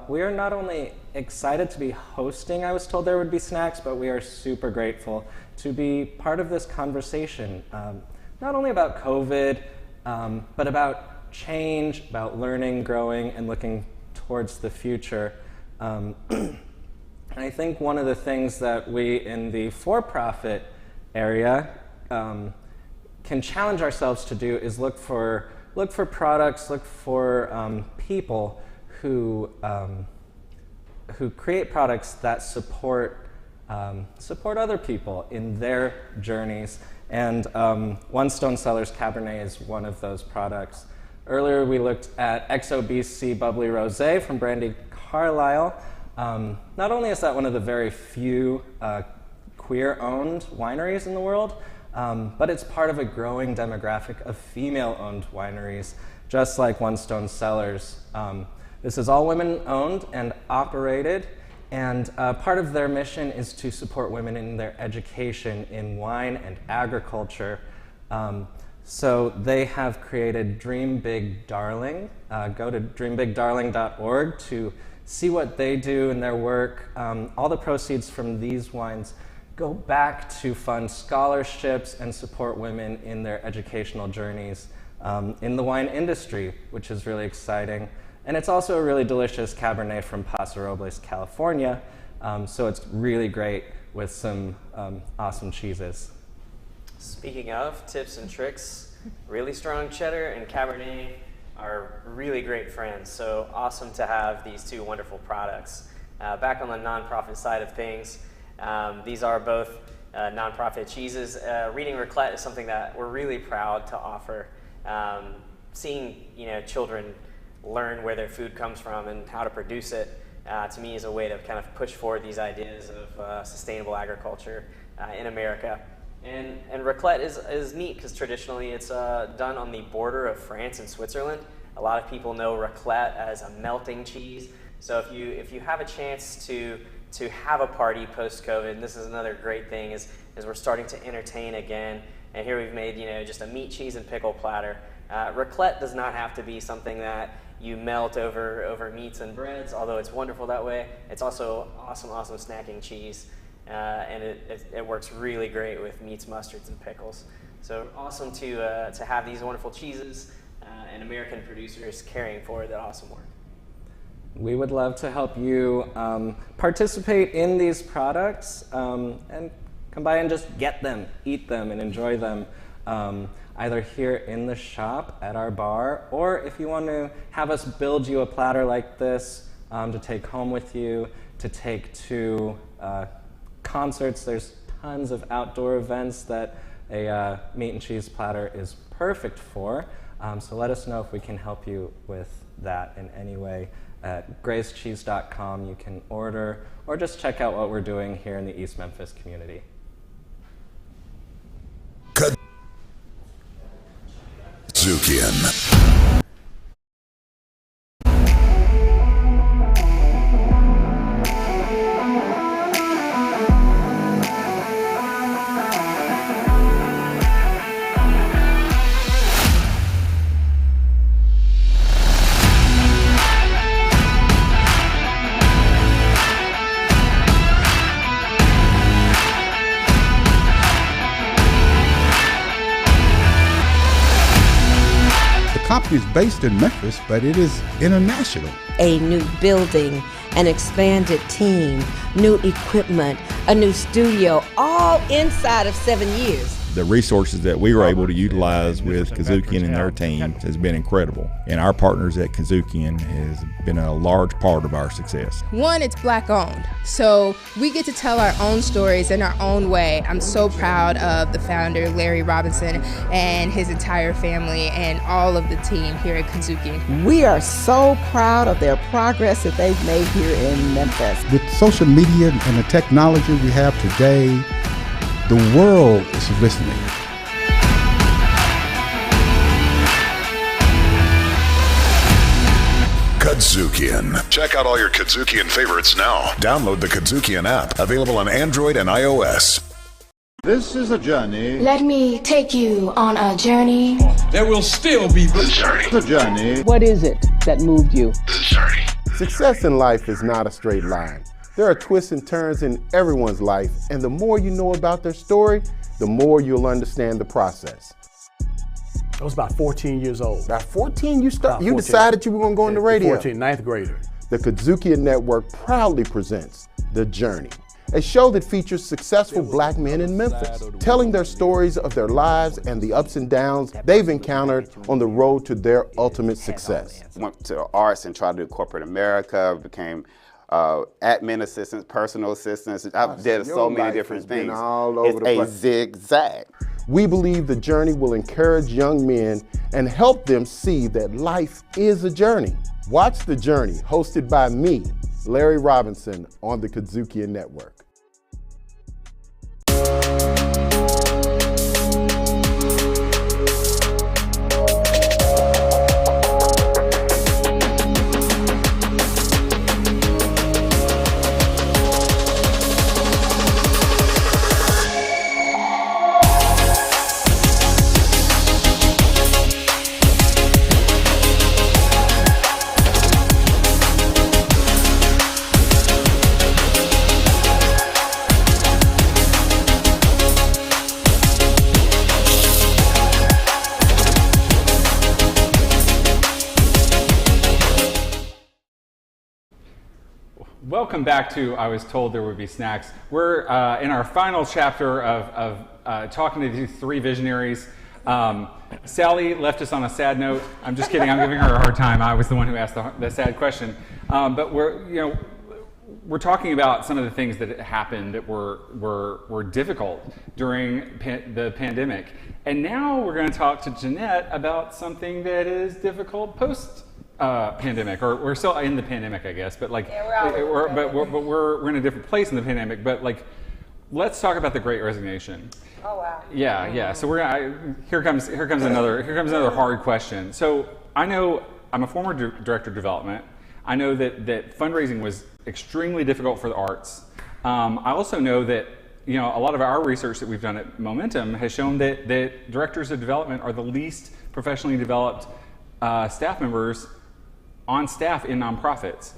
We are not only excited to be hosting I Was Told There Would Be Snacks, but we are super grateful to be part of this conversation, not only about COVID, but about change, about learning, growing, and looking towards the future. And I think one of the things that we in the for-profit area can challenge ourselves to do is look for products, look for people who create products that support other people in their journeys. And One Stone Cellars Cabernet is one of those products. Earlier we looked at XOBC Bubbly Rosé from Brandy Carlisle. Not only is that one of the very few queer-owned wineries in the world, but it's part of a growing demographic of female-owned wineries, just like One Stone Cellars. This is all women-owned and operated, and part of their mission is to support women in their education in wine and agriculture. So they have created Dream Big Darling. Go to dreambigdarling.org to see what they do in their work. All the proceeds from these wines go back to fund scholarships and support women in their educational journeys in the wine industry, which is really exciting. And it's also a really delicious Cabernet from Paso Robles, California. So it's really great with some awesome cheeses. Speaking of tips and tricks, really strong cheddar and Cabernet are really great friends. So awesome to have these two wonderful products. Back on the nonprofit side of things, these are both nonprofit cheeses. Reading Raclette is something that we're really proud to offer. Seeing children learn where their food comes from and how to produce it, to me is a way to kind of push forward these ideas of sustainable agriculture in America. And raclette is neat because traditionally it's done on the border of France and Switzerland. A lot of people know raclette as a melting cheese. So if you have a chance to to have a party post-COVID. And this is another great thing is we're starting to entertain again. And here we've made, just a meat, cheese, and pickle platter. Raclette does not have to be something that you melt over meats and breads, although it's wonderful that way. It's also awesome snacking cheese, and it works really great with meats, mustards, and pickles. So awesome to have these wonderful cheeses and American producers carrying forward that awesome work. We would love to help you participate in these products and come by and just get them, eat them, and enjoy them. Either here in the shop at our bar, or if you want to have us build you a platter like this to take home with you, to take to concerts. There's tons of outdoor events that a meat and cheese platter is perfect for. So let us know if we can help you with that in any way. At grayscheese.com you can order, or just check out what we're doing here in the East Memphis community. Zukian. The company is based in Memphis, but it is international. A new building, an expanded team, new equipment, a new studio, all inside of 7 years. The resources that we were able to utilize with Kazukian and their team has been incredible. And our partners at Kazukian has been a large part of our success. One, it's Black owned, so we get to tell our own stories in our own way. I'm so proud of the founder, Larry Robinson, and his entire family and all of the team here at Kazukian. We are so proud of their progress that they've made here in Memphis. With social media and the technology we have today, the world is listening. Kazukian. Check out all your Kazukian favorites now. Download the Kazukian app, available on Android and iOS. This is a journey. Let me take you on a journey. There will still be the journey. The journey. What is it that moved you? The journey. Success in life is not a straight line. There are twists and turns in everyone's life, and the more you know about their story, the more you'll understand the process. I was about 14 years old. About 14, you decided you were going to go on the radio. 14, ninth grader. The Kazukian Network proudly presents The Journey, a show that features successful black men in Memphis, telling their stories of their lives and the ups and downs they've encountered on the road to their ultimate success. Went to arts and tried to do corporate America, became admin assistants, personal assistants. I've did so many different things. It's a zigzag. We believe The Journey will encourage young men and help them see that life is a journey. Watch The Journey, hosted by me, Larry Robinson, on the Kazukian Network. Welcome back to I Was Told There Would Be Snacks. We're in our final chapter of talking to these three visionaries. Sally left us on a sad note. I'm just kidding. I'm giving her a hard time. I was the one who asked the sad question. But we're talking about some of the things that happened that were difficult during the pandemic. And now we're going to talk to Jeanette about something that is difficult post pandemic, or we're still in the pandemic, I guess, but like, we're in a different place in the pandemic. But like, let's talk about the Great Resignation. Oh wow. Yeah. So here comes another hard question. So I know I'm a former director of development. I know that fundraising was extremely difficult for the arts. I also know that a lot of our research that we've done at Momentum has shown that directors of development are the least professionally developed staff members on staff in nonprofits.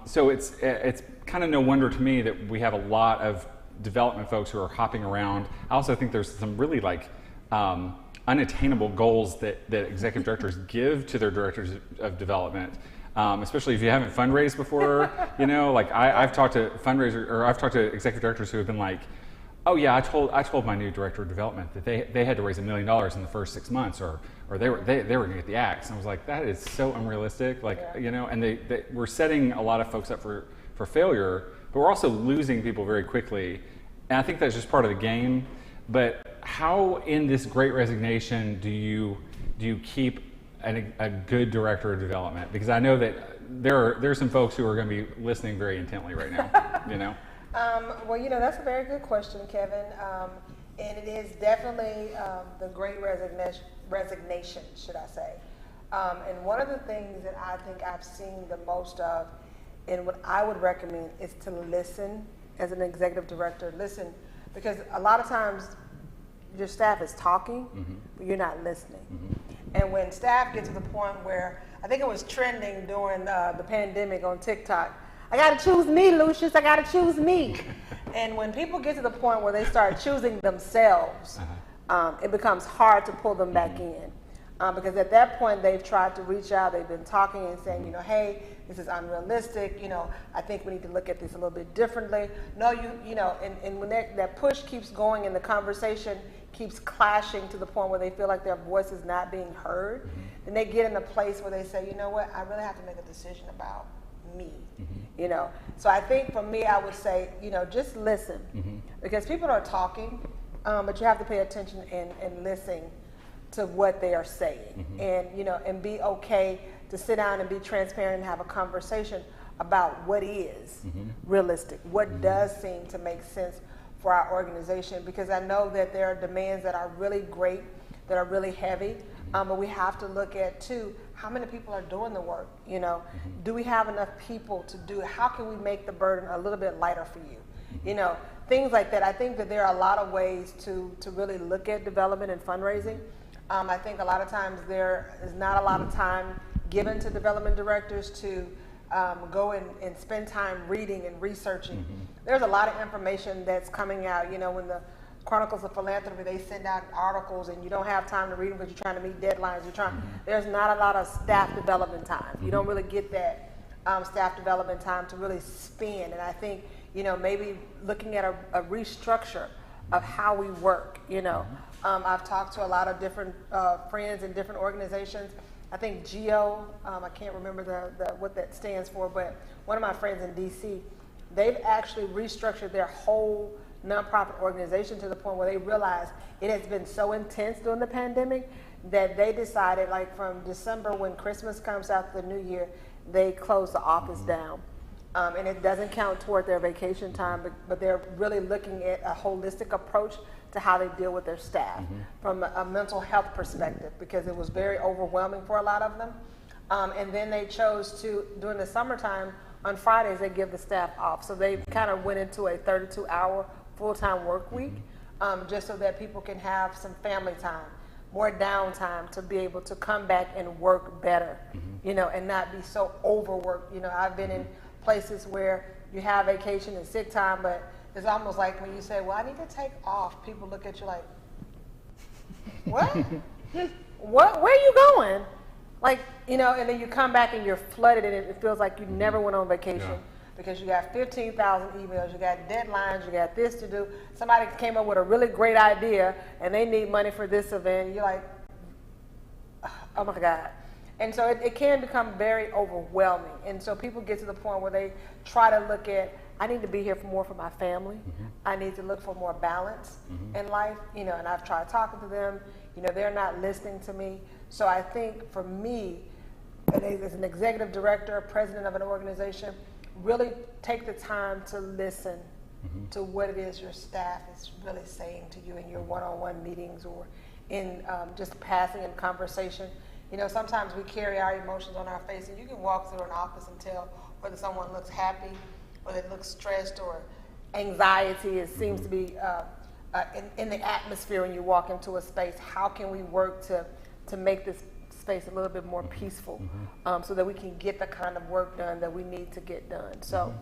So it's kind of no wonder to me that we have a lot of development folks who are hopping around. I also think there's some really unattainable goals that executive directors give to their directors of development. Especially if you haven't fundraised before, I've talked to I've talked to executive directors who have been like, oh yeah, I told my new director of development that they had to raise $1 million in the first 6 months, or they were gonna get the axe. And I was like, that is so unrealistic, and we're setting a lot of folks up for failure, but we're also losing people very quickly. And I think that's just part of the game. But how in this great resignation do you keep a good director of development? Because I know that there's some folks who are going to be listening very intently right now. Well, that's a very good question, Kevin. And it is definitely the great resignation, should I say. And one of the things that I think I've seen the most of, and what I would recommend, is to listen as an executive director. Listen, because a lot of times your staff is talking, but you're not listening. And when staff get to the point where, I think it was trending during the pandemic on TikTok, I gotta choose me, Lucius, I gotta choose me. And when people get to the point where they start choosing themselves, it becomes hard to pull them back in. Because at that point, they've tried to reach out, they've been talking and saying, hey, this is unrealistic, I think we need to look at this a little bit differently. No, and when that push keeps going and the conversation keeps clashing to the point where they feel like their voice is not being heard, then they get in a place where they say, you know what, I really have to make a decision about me. So I think for me, I would say, just listen, because people are talking, but you have to pay attention and listen to what they are saying, and and be okay to sit down and be transparent and have a conversation about what is realistic, what does seem to make sense for our organization, because I know that there are demands that are really great, that are really heavy, but we have to look at too, how many people are doing the work, do we have enough people to do it? How can we make the burden a little bit lighter for you? Things like that. I think that there are a lot of ways to really look at development and fundraising. I think a lot of times there is not a lot of time given to development directors to go and spend time reading and researching. There's a lot of information that's coming out. When the Chronicles of Philanthropy, they send out articles and you don't have time to read them because you're trying to meet deadlines. There's not a lot of staff development time. You don't really get that staff development time to really spend. And I think, maybe looking at a restructure of how we work, I've talked to a lot of different friends in different organizations. I think GEO, I can't remember what that stands for, but one of my friends in DC, they've actually restructured their whole nonprofit organization to the point where they realize it has been so intense during the pandemic that they decided, like from December when Christmas comes after the New Year, they close the office down. And it doesn't count toward their vacation time, but they're really looking at a holistic approach to how they deal with their staff from a mental health perspective, because it was very overwhelming for a lot of them. And then they chose to, during the summertime, on Fridays, they give the staff off. So they kind of went into a 32-hour full-time work week, just so that people can have some family time, more downtime to be able to come back and work better, and not be so overworked. I've been in places where you have vacation and sick time, but it's almost like when you say, well, I need to take off, people look at you like, what? Where are you going? And then you come back and you're flooded and it feels like you never went on vacation because you got 15,000 emails, you got deadlines, you got this to do. Somebody came up with a really great idea and they need money for this event. And you're like, oh my God. And so it can become very overwhelming. And so people get to the point where they try to look at, I need to be here more for my family. I need to look for more balance in life, and I've tried talking to them, they're not listening to me. So I think for me, as an executive director, president of an organization, really take the time to listen to what it is your staff is really saying to you in your one-on-one meetings or in just passing in conversation. You know, sometimes we carry our emotions on our face, and you can walk through an office and tell whether someone looks happy, or they look stressed, or anxiety. It seems to be in the atmosphere when you walk into a space. How can we work to make this space a little bit more peaceful, so that we can get the kind of work done that we need to get done? So,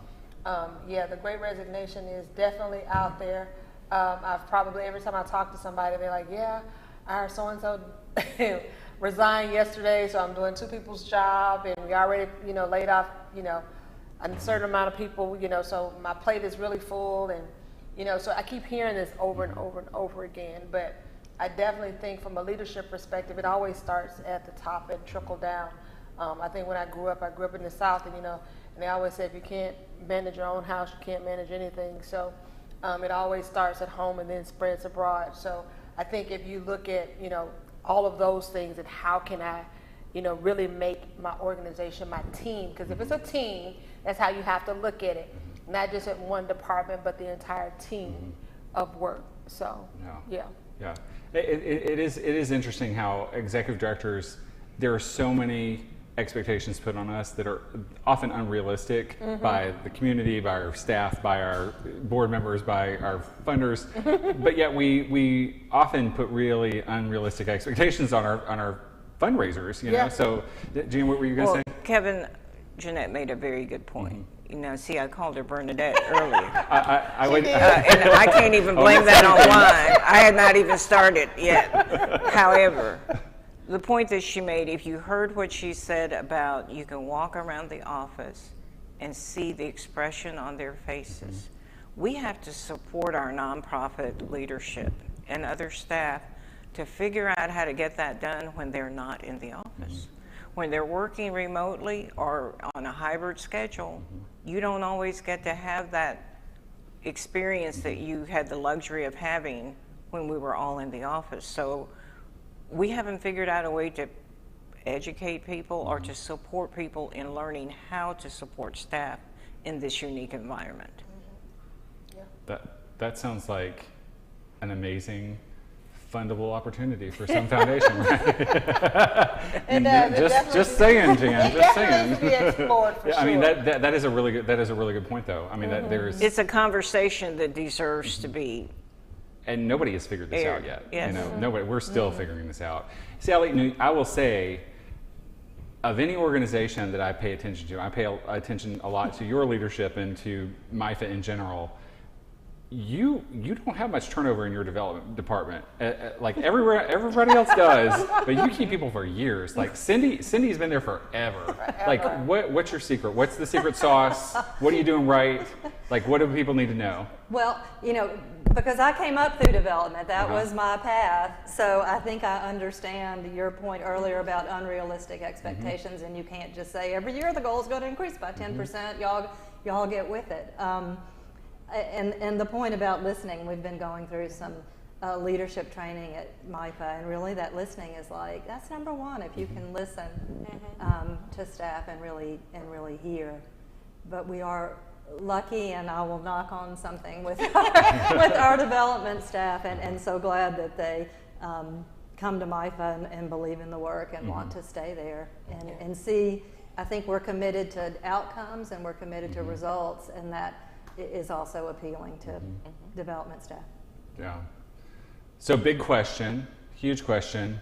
yeah, the Great Resignation is definitely out there. I've probably, every time I talk to somebody, they're like, yeah, our so-and-so resigned yesterday, so I'm doing 2 people's job, and we already, you know, laid off, you know, a certain amount of people, you know, so my plate is really full, and, you know, so I keep hearing this over and over and over again. But I definitely think from a leadership perspective, it always starts at the top and trickle down. I think when I grew up in the South, and, you know, and they always say if you can't manage your own house, you can't manage anything. So it always starts at home and then spreads abroad. So I think if you look at, you know, all of those things, and how can I, you know, really make my organization, my team, because if it's a team, that's how you have to look at it. Not just at one department, but the entire team of work. So, yeah. It is interesting how executive directors, there are so many expectations put on us that are often unrealistic by the community, by our staff, by our board members, by our funders. But yet we often put really unrealistic expectations on our fundraisers, you know? So, Jean, what were you going to say? Kevin, Jeanette made a very good point. You know, see, I called her Bernadette earlier. And I can't even blame that on wine. I had not even started yet. However, the point that she made, if you heard what she said about you can walk around the office and see the expression on their faces, we have to support our nonprofit leadership and other staff to figure out how to get that done when they're not in the office. When they're working remotely or on a hybrid schedule, you don't always get to have that experience that you had the luxury of having when we were all in the office. So we haven't figured out a way to educate people or to support people in learning how to support staff in this unique environment. That sounds like an amazing fundable opportunity for some foundation, right? just saying, Jan. Just saying. Be explored for I mean, that is a really good point, though. I mean, that there's. It's a conversation that deserves to be. And nobody has figured this out yet. Yes. You know, nobody. We're still figuring this out. Sally, I will say, of any organization that I pay attention to, I pay attention a lot to your leadership and to MIFA in general. You don't have much turnover in your development department, like everybody else does, but you keep people for years. Like Cindy's been there forever. Like what's your secret? What's the secret sauce? What are you doing right? Like what do people need to know? Well, you know, because I came up through development, that was my path. So I think I understand your point earlier about unrealistic expectations, and you can't just say every year the goal is going to increase by 10%. Y'all get with it. And the point about listening, we've been going through some leadership training at MIFA, and really that listening is like, that's number one, if you can listen to staff and really hear. But we are lucky, and I will knock on something with our development staff, and so glad that they come to MIFA and believe in the work and want to stay there and see. I think we're committed to outcomes and we're committed to results, and that is also appealing to development staff. Yeah. So big question, huge question,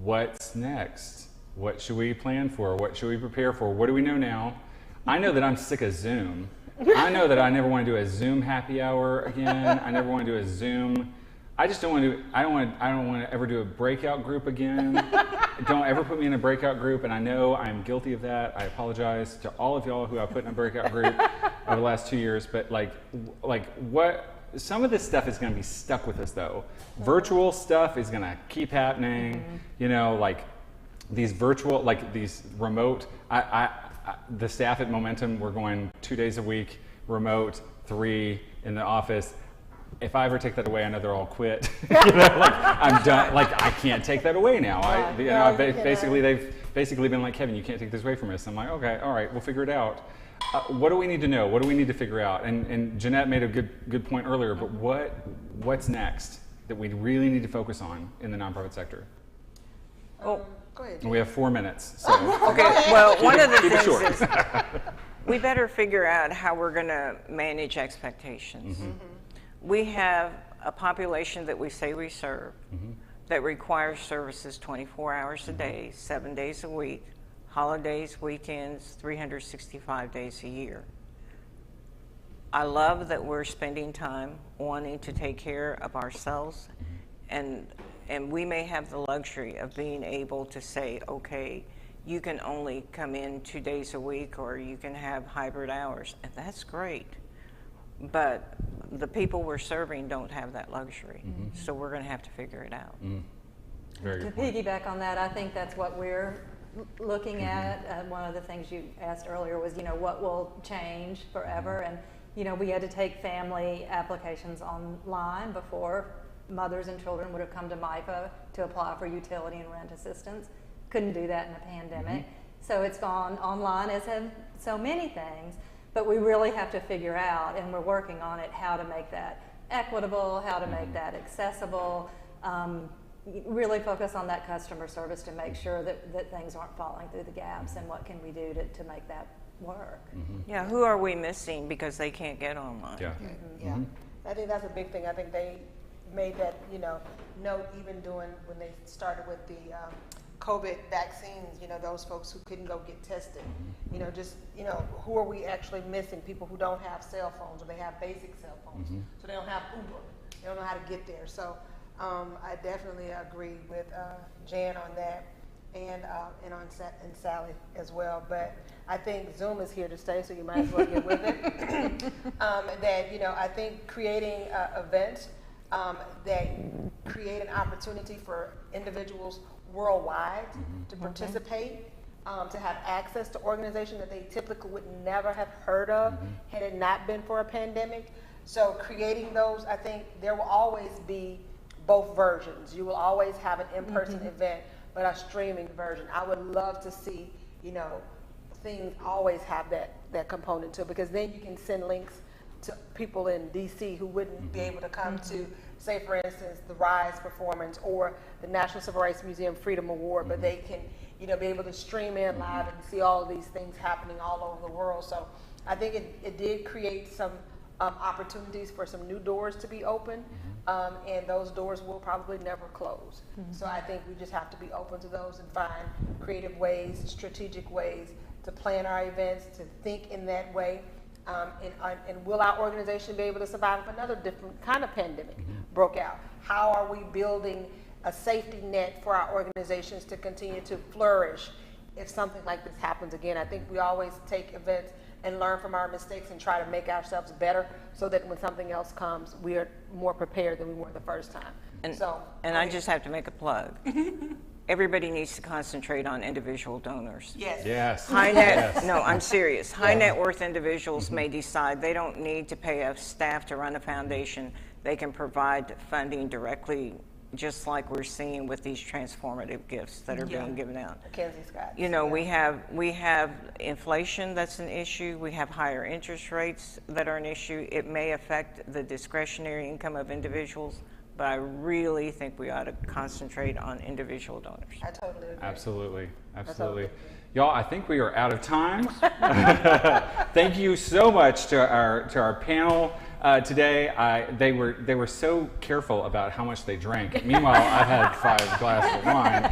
what's next? What should we plan for? What should we prepare for? What do we know now? I know that I'm sick of Zoom. I know that I never want to do a Zoom happy hour again. I never want to do a Zoom. I just don't want to. I don't want to ever do a breakout group again. Don't ever put me in a breakout group. And I know I'm guilty of that. I apologize to all of y'all who I put in a breakout group over the last 2 years. But like what? Some of this stuff is going to be stuck with us though. Virtual stuff is going to keep happening. You know, like these virtual, like these remote. The staff at Momentum, we're going 2 days a week, remote, 3 in the office. If I ever take that away, I know they'll all quit. You know, like I'm done. Like I can't take that away now. They've basically been like, Kevin, you can't take this away from us. I'm like, okay, all right, we'll figure it out. What do we need to know? What do we need to figure out? And Jeanette made a good point earlier. But what's next that we really need to focus on in the nonprofit sector? Well, Go ahead. We have 4 minutes. So. Okay, well, one of the Keep it things short. is we better figure out how we're going to manage expectations. We have a population that we say we serve that requires services 24 hours a day, 7 days a week, holidays, weekends, 365 days a year. I love that we're spending time wanting to take care of ourselves, and we may have the luxury of being able to say, okay, you can only come in 2 days a week, or you can have hybrid hours, and that's great. But the people we're serving don't have that luxury, so we're going to have to figure it out. Very To good point. piggyback on that, I think that's what we're looking at. One of the things you asked earlier was, what will change forever? And, we had to take family applications online before. Mothers and children would have come to MIFA to apply for utility and rent assistance. Couldn't do that in a pandemic. So it's gone online, as have so many things. But we really have to figure out, and we're working on it, how to make that equitable, how to make that accessible, really focus on that customer service to make sure that things aren't falling through the gaps, and what can we do to make that work. Yeah, who are we missing because they can't get online? Yeah. Yeah, I think that's a big thing. I think they made that, note even when they started with the COVID vaccines, those folks who couldn't go get tested, who are we actually missing? People who don't have cell phones, or they have basic cell phones, so they don't have Uber, they don't know how to get there. So I definitely agree with Jan on that, and Sally as well. But I think Zoom is here to stay, so you might as well get with it. I think creating events that create an opportunity for individuals worldwide to participate, to have access to organizations that they typically would never have heard of had it not been for a pandemic. So creating those, I think there will always be both versions. You will always have an in-person event, but a streaming version. I would love to see, things always have that component to it, because then you can send links to people in DC who wouldn't be able to come to, say, for instance, the RISE performance or the National Civil Rights Museum Freedom Award, but they can, be able to stream in live and see all of these things happening all over the world. So I think it did create some opportunities for some new doors to be open, and those doors will probably never close. So I think we just have to be open to those and find creative ways, strategic ways to plan our events, to think in that way. And will our organization be able to survive if another different kind of pandemic broke out? How are we building a safety net for our organizations to continue to flourish if something like this happens again? I think we always take events and learn from our mistakes and try to make ourselves better, so that when something else comes, we are more prepared than we were the first time. And I just have to make a plug. Everybody needs to concentrate on individual donors. Yes. No, I'm serious. High net worth individuals may decide they don't need to pay a staff to run a foundation. They can provide funding directly, just like we're seeing with these transformative gifts that are being given out. Mackenzie Scott. We have inflation that's an issue. We have higher interest rates that are an issue. It may affect the discretionary income of individuals, but I really think we ought to concentrate on individual donors. I totally agree. Absolutely. Y'all, I think we are out of time. Thank you so much to our panel today. They were so careful about how much they drank. Meanwhile, I've had 5 glasses of wine.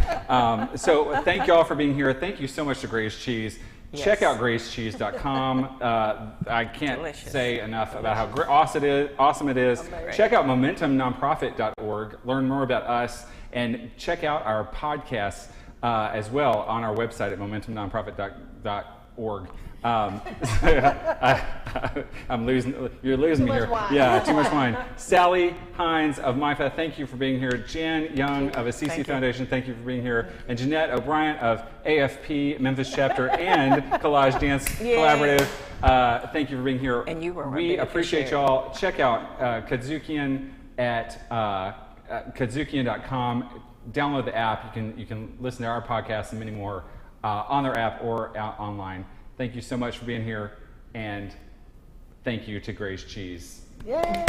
So thank y'all for being here. Thank you so much to Grace Cheese. Yes. Check out gracecheese.com. I can't say enough about how awesome it is. Amazing. Check out momentumnonprofit.org. Learn more about us, and check out our podcasts as well on our website at momentumnonprofit.org. You're losing me here. Wine. Yeah, too much wine. Sally Heinz of MIFA, thank you for being here. Jan Young of Assisi Foundation, thank you for being here. And Jeanette O'Brien of AFP Memphis Chapter and Collage Dance Collaborative, thank you for being here. And you were We appreciate y'all. Check out Kadzukian at kadzukian.com. Download the app. You can listen to our podcast and many more on their app or online. Thank you so much for being here, and thank you to Grace Cheese. Yay!